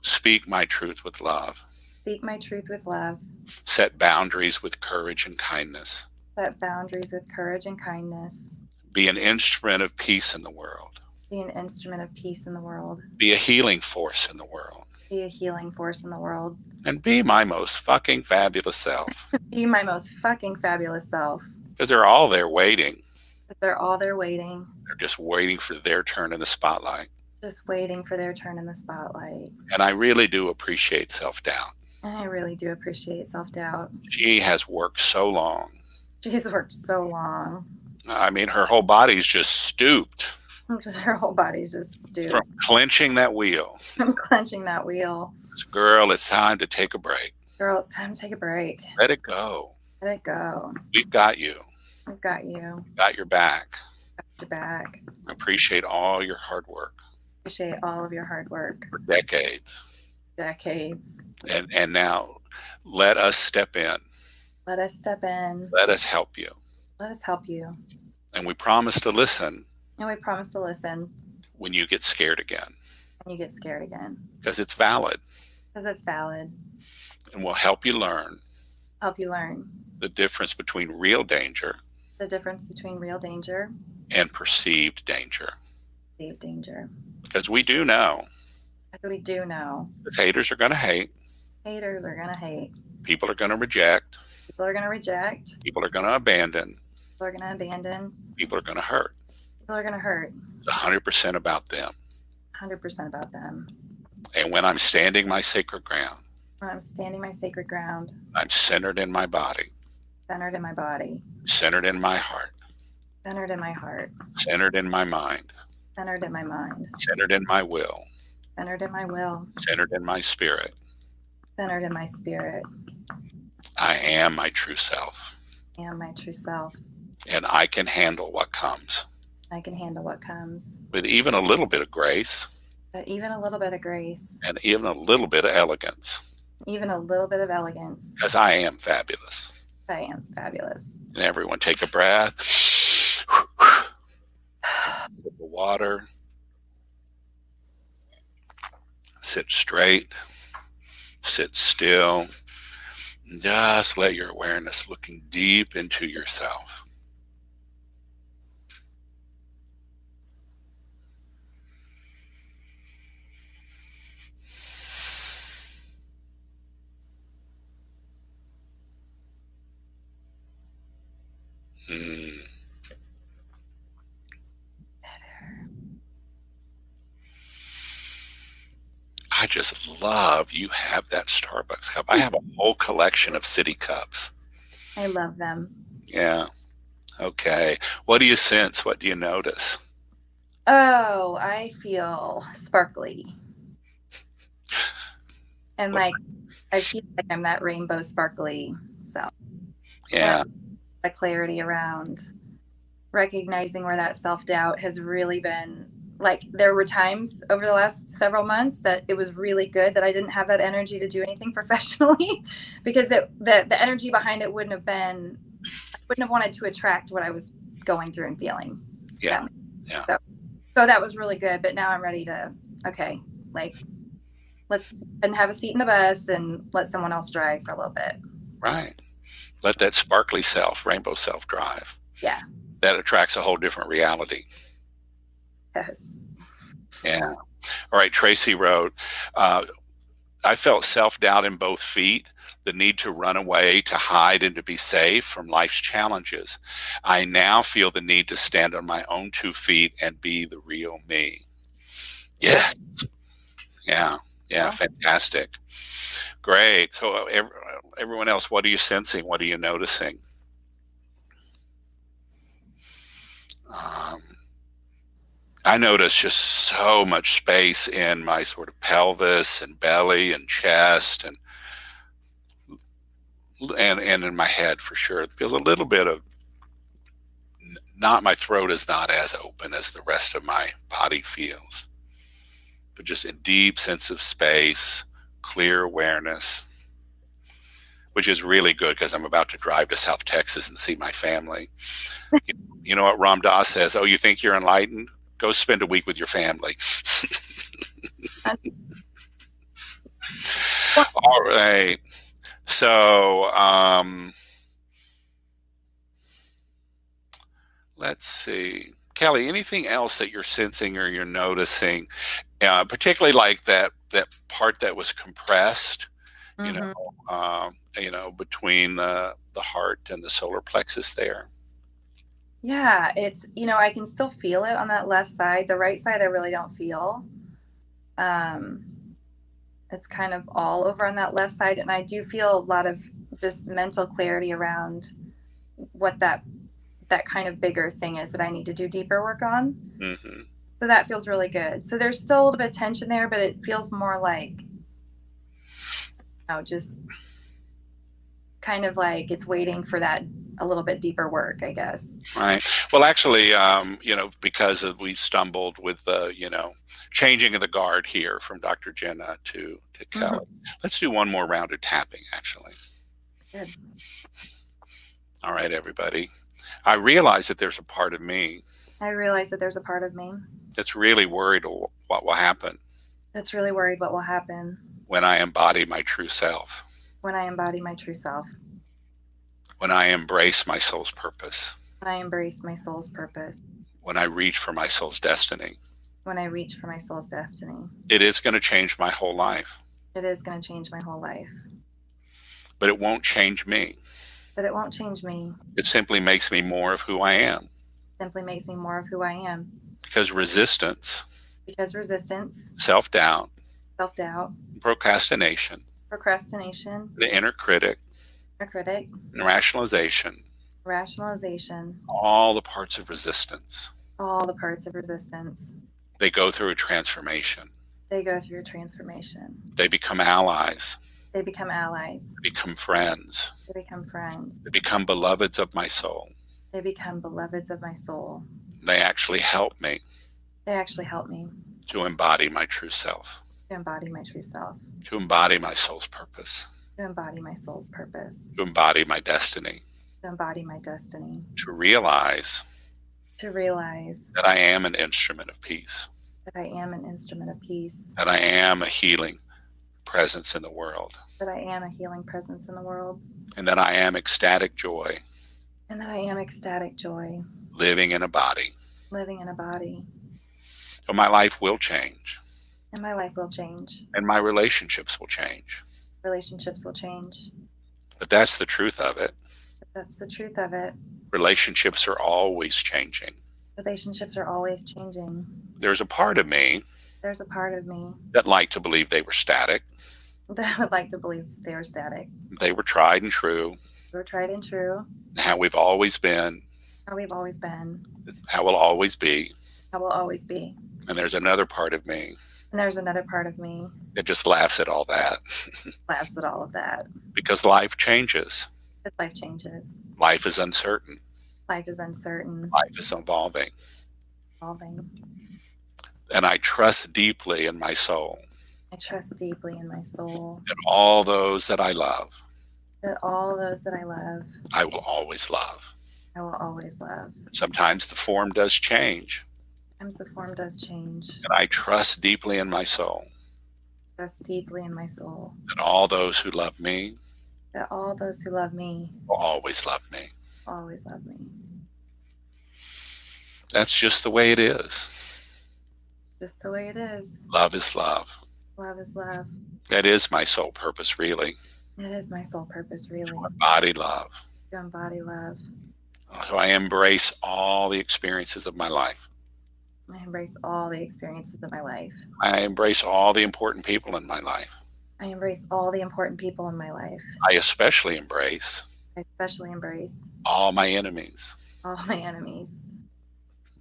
Speak my truth with love. Speak my truth with love. Set boundaries with courage and kindness. Set boundaries with courage and kindness. Be an instrument of peace in the world. Be an instrument of peace in the world. Be a healing force in the world. Be a healing force in the world. And be my most fucking fabulous self. Be my most fucking fabulous self. Because they're all there waiting. They're all there waiting. They're just waiting for their turn in the spotlight. Just waiting for their turn in the spotlight. And I really do appreciate self-doubt. And I really do appreciate self-doubt. She has worked so long. She's worked so long. I mean, her whole body's just stooped Her whole body's just stupid. from clenching that wheel. From clenching that wheel. So, girl, it's time to take a break. Girl, it's time to take a break. Let it go. Let it go. We've got you. We've got you. Got your back. Got your back. I appreciate all your hard work Appreciate all of your hard work. for decades. Decades. And now let us step in. Let us step in. Let us help you. Let us help you. And we promise to listen And we promise to listen when you get scared again, when you get scared again. because it's valid, Because it's valid. and we'll help you learn Help you learn the difference between real danger the difference between real danger and perceived danger. and perceived danger. Because we do know As we do know, that haters are going to hate, haters are going to hate. people are going to reject, People are going to reject. people are going to abandon, People are going to abandon. people are going to hurt. People are going to hurt. It's 100% about them. 100% about them. And when I'm standing my sacred ground, When I'm standing my sacred ground, I'm centered in my body, centered in my body, centered in my heart, centered in my heart, centered in my mind, centered in my mind, centered in my will, centered in my will, centered in my spirit. centered in my spirit. I am my true self, I am my true self. and I can handle what comes I can handle what comes. with even a little bit of grace But even a little bit of grace, and even a little bit of elegance, even a little bit of elegance. because I am fabulous. I am fabulous. And everyone take a breath. Sip of water. Sit straight. Sit still. Just let your awareness looking deep into yourself. Mm. I just love you have that Starbucks cup. I have a whole collection of city cups. I love them. Yeah. Okay. What do you sense? What do you notice? Oh, I feel sparkly. And like, I feel like I'm that rainbow sparkly self. Yeah. A clarity around recognizing where that self-doubt has really been. Like, there were times over the last several months that it was really good that I didn't have that energy to do anything professionally, because the energy behind it wouldn't have wanted to attract what I was going through and feeling. Yeah. Yeah. So that was really good. But now I'm ready to, okay, like, let's and have a seat in the bus and let someone else drive for a little bit. Right. Let that sparkly self, rainbow self drive. Yeah. That attracts a whole different reality. Yes. Yeah. All right. Tracy wrote, I felt self-doubt in both feet, the need to run away, to hide, and to be safe from life's challenges. I now feel the need to stand on my own 2 feet and be the real me. Yes. Yeah. Yeah. Fantastic. Great. So everyone else, what are you sensing? What are you noticing? I notice just so much space in my sort of pelvis and belly and chest and in my head for sure. It feels a little bit of not my throat is not as open as the rest of my body feels, but just a deep sense of space, clear awareness, which is really good because I'm about to drive to South Texas and see my family. You know what Ram Dass says? Oh, you think you're enlightened? Go spend a week with your family. All right. So let's see. Kelly, anything else that you're sensing or you're noticing, particularly like that part that was compressed, between the heart and the solar plexus there? Yeah, it's, I can still feel it on that left side. The right side, I really don't feel. It's kind of all over on that left side. And I do feel a lot of just mental clarity around what that kind of bigger thing is that I need to do deeper work on. Mm-hmm. So that feels really good. So there's still a little bit of tension there, but it feels more like, just kind of like it's waiting for that a little bit deeper work, I guess. Right. Well, actually, because we stumbled with the, changing of the guard here from Dr. Jenna to Kelly. Let's do one more round of tapping, actually. Good. All right, everybody. I realize that there's a part of me. I realize that there's a part of me that's really worried what will happen. That's really worried what will happen. When I embody my true self. When I embody my true self. When I embrace my soul's purpose. When I embrace my soul's purpose. When I reach for my soul's destiny. When I reach for my soul's destiny. It is going to change my whole life. It is going to change my whole life. But it won't change me. But it won't change me. It simply makes me more of who I am. Simply makes me more of who I am. Because resistance. Because resistance. Self-doubt. Self-doubt. Procrastination. Procrastination. The inner critic. Inner critic. And rationalization. Rationalization. All the parts of resistance. All the parts of resistance. They go through a transformation. They go through a transformation. They become allies. They become allies. They become friends. They become friends. They become beloveds of my soul. They become beloveds of my soul. They actually help me. They actually help me. To embody my true self. To embody my true self. To embody my soul's purpose. To embody my soul's purpose. To embody my destiny. To embody my destiny. To realize. To realize. That I am an instrument of peace. That I am an instrument of peace. That I am a healing presence in the world. That I am a healing presence in the world. And that I am ecstatic joy. And that I am ecstatic joy. Living in a body. Living in a body. So my life will change. And my life will change. And my relationships will change. Relationships will change. But that's the truth of it. But that's the truth of it. Relationships are always changing. Relationships are always changing. There's a part of me. There's a part of me. That like to believe they were static. That would like to believe they were static. They were tried and true. They were tried and true. How we've always been. How we've always been. How we'll always be. How will always be. And there's another part of me. And there's another part of me. That just laughs at all that. Laughs at all of that. Because life changes. Because life changes. Life is uncertain. Life is uncertain. Life is evolving. Evolving. And I trust deeply in my soul. I trust deeply in my soul. That all those that I love. That all those that I love. I will always love. I will always love. Sometimes the form does change. Sometimes the form does change. And I trust deeply in my soul. Trust deeply in my soul. That all those who love me. That all those who love me. Will always love me. Always love me. That's just the way it is. Just the way it is. Love is love. Love is love. That is my soul purpose, really. It is my soul purpose, really. To embody love. To embody love. So I embrace all the experiences of my life. I embrace all the experiences of my life. I embrace all the important people in my life. I embrace all the important people in my life. I especially embrace. I especially embrace. All my enemies. All my enemies.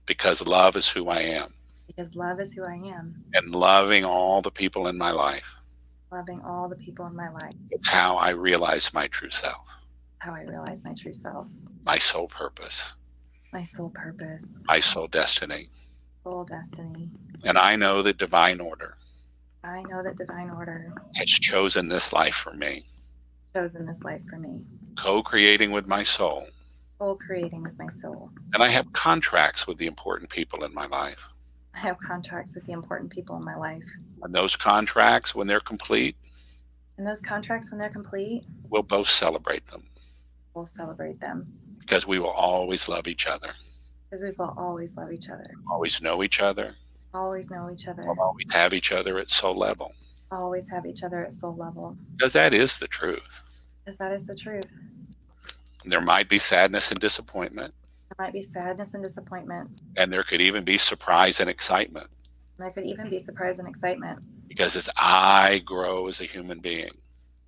Because love is who I am. Because love is who I am. And loving all the people in my life Loving all the people in my life. is how I realize my true self, How I realize my true self. my soul purpose, My soul purpose. my soul destiny. Soul destiny. And I know that divine order I know that divine order has chosen this life for me, chosen this life for me. co-creating with my soul. Co-creating with my soul. And I have contracts with the important people in my life. I have contracts with the important people in my life. And those contracts, when they're complete, And those contracts, when they're complete, we'll both celebrate them we'll celebrate them. because we will always love each other, Because we will always love each other. always know each other, Always know each other. we'll always have each other at soul level. Always have each other at soul level. Because that is the truth. Because that is the truth. There might be sadness and disappointment, There might be sadness and disappointment. and there could even be surprise and excitement. And there could even be surprise and excitement. Because as I grow as a human being,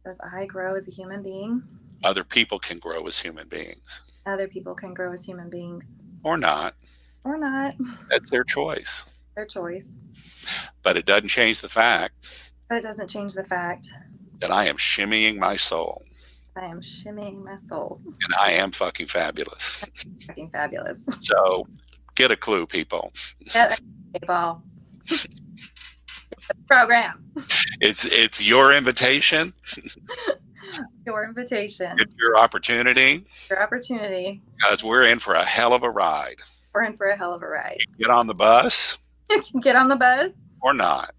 As I grow as a human being, other people can grow as human beings. other people can grow as human beings. Or not. Or not. That's their choice. Their choice. But it doesn't change the fact But it doesn't change the fact that I am shimmying my soul. I am shimmying my soul. And I am fucking fabulous. Fucking fabulous. So get a clue, people. Get a ball. Program. It's your invitation. Your invitation. It's your opportunity. Your opportunity. Because we're in for a hell of a ride. We're in for a hell of a ride. Get on the bus You can get on the bus, or not.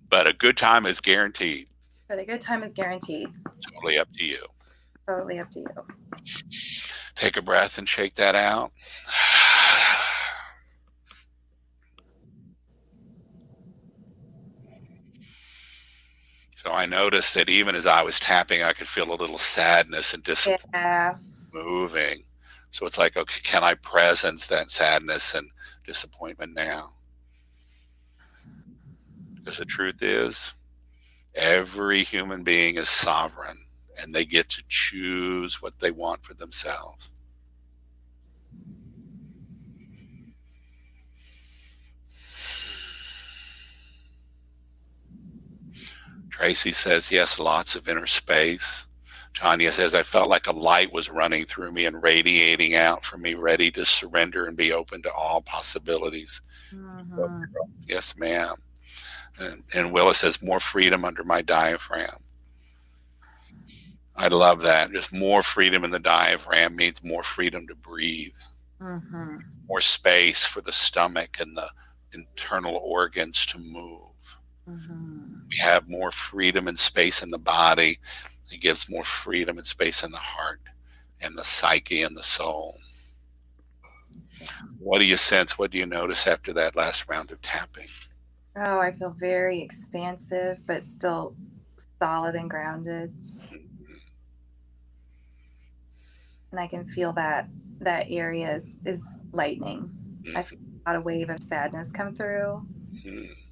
But a good time is guaranteed. but a good time is guaranteed. Totally up to you. Totally up to you. Take a breath and shake that out. So I noticed that even as I was tapping, I could feel a little sadness and disappointment Yeah. moving. So it's like, okay, can I presence that sadness and disappointment now? Because the truth is, every human being is sovereign and they get to choose what they want for themselves. Tracy says, yes, lots of inner space. Tanya says, I felt like a light was running through me and radiating out from me, ready to surrender and be open to all possibilities. Mhm. Yes, ma'am. And Willa says, more freedom under my diaphragm. I love that. Just more freedom in the diaphragm means more freedom to breathe, Mhm. more space for the stomach and the internal organs to move. Mhm. We have more freedom and space in the body. It gives more freedom and space in the heart and the psyche and the soul. What do you sense? What do you notice after that last round of tapping? Oh, I feel very expansive, but still solid and grounded. And I can feel that area is lightening. I feel a lot of wave of sadness come through.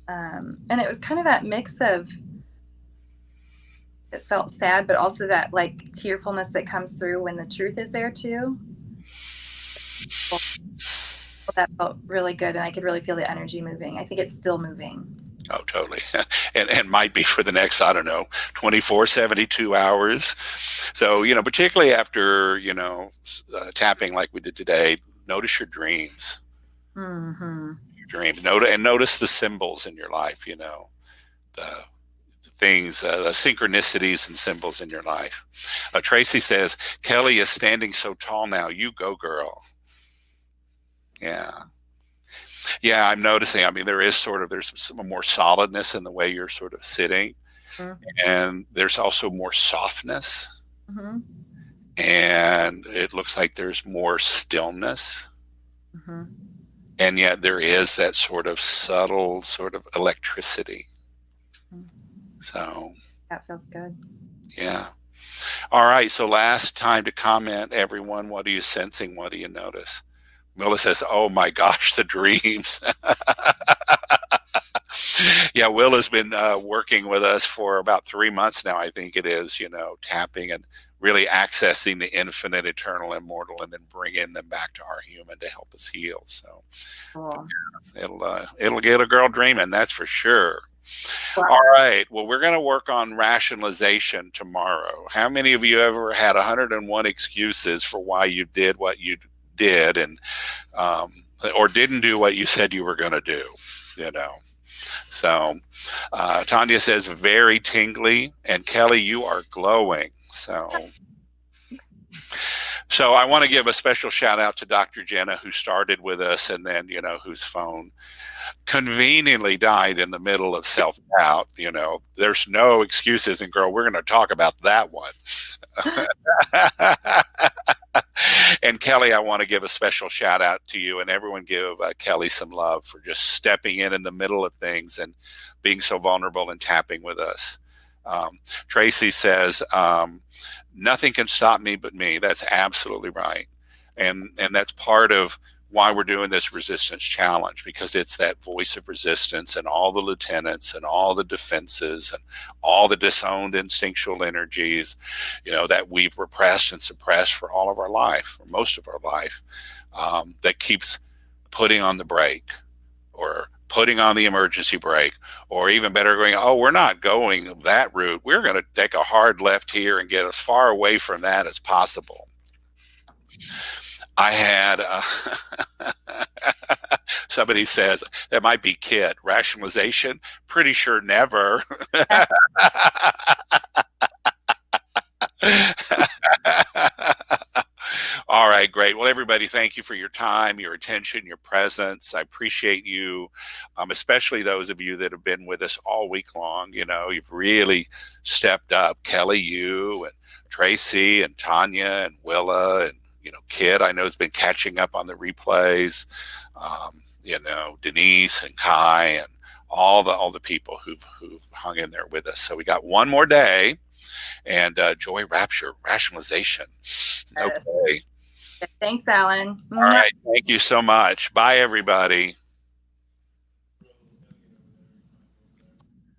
And it was kind of that mix of, it felt sad, but also that like tearfulness that comes through when the truth is there too. That felt really good, and I could really feel the energy moving. I think it's still moving. Oh, totally. And might be for the next, I don't know, 24, 72 hours. So, particularly after, tapping like we did today, notice your dreams. Mm-hmm. Your dreams. Notice the symbols in your life, the things, the synchronicities and symbols in your life. Tracy says, Kelly is standing so tall now. You go, girl. Yeah, I'm noticing. I mean, there's some more solidness in the way you're sort of sitting. Mm-hmm. And there's also more softness. Mm-hmm. And it looks like there's more stillness. Mm-hmm. And yet there is that sort of subtle sort of electricity. Mm-hmm. So. That feels good. Yeah. All right. So last time to comment, everyone, what are you sensing? What do you notice? Mila says, oh my gosh, the dreams. Yeah, Will has been working with us for about 3 months now, I think it is, tapping and really accessing the infinite, eternal, immortal, and then bringing them back to our human to help us heal. So Cool. it'll get a girl dreaming, that's for sure. Wow. All right. Well, we're going to work on rationalization tomorrow. How many of you ever had 101 excuses for why you did what you did, and or didn't do what you said you were going to do? So Tanya says very tingly, and Kelly, you are glowing. So I want to give a special shout out to Dr. Jenna, who started with us, and then whose phone conveniently died in the middle of self-doubt. There's no excuses, and girl, we're going to talk about that one. And Kelly, I want to give a special shout out to you, and everyone give Kelly some love for just stepping in the middle of things and being so vulnerable and tapping with us. Tracy says, nothing can stop me but me. That's absolutely right. And that's part of why we're doing this resistance challenge, because it's that voice of resistance and all the lieutenants and all the defenses and all the disowned instinctual energies, that we've repressed and suppressed for all of our life, or most of our life, that keeps putting on the brake, or putting on the emergency brake, or even better, going, oh, we're not going that route. We're going to take a hard left here and get as far away from that as possible. I had somebody says, that might be Kit, rationalization, pretty sure never. All right, great. Well, everybody, thank you for your time, your attention, your presence. I appreciate you, especially those of you that have been with us all week long. You've really stepped up. Kelly, you, and Tracy, and Tanya, and Willa, and Kid, I know, has been catching up on the replays. Denise and Kai, and all the people who've hung in there with us. So we got one more day, and joy, rapture, rationalization. Okay. Thanks, Alan. All right. Thank you so much. Bye, everybody.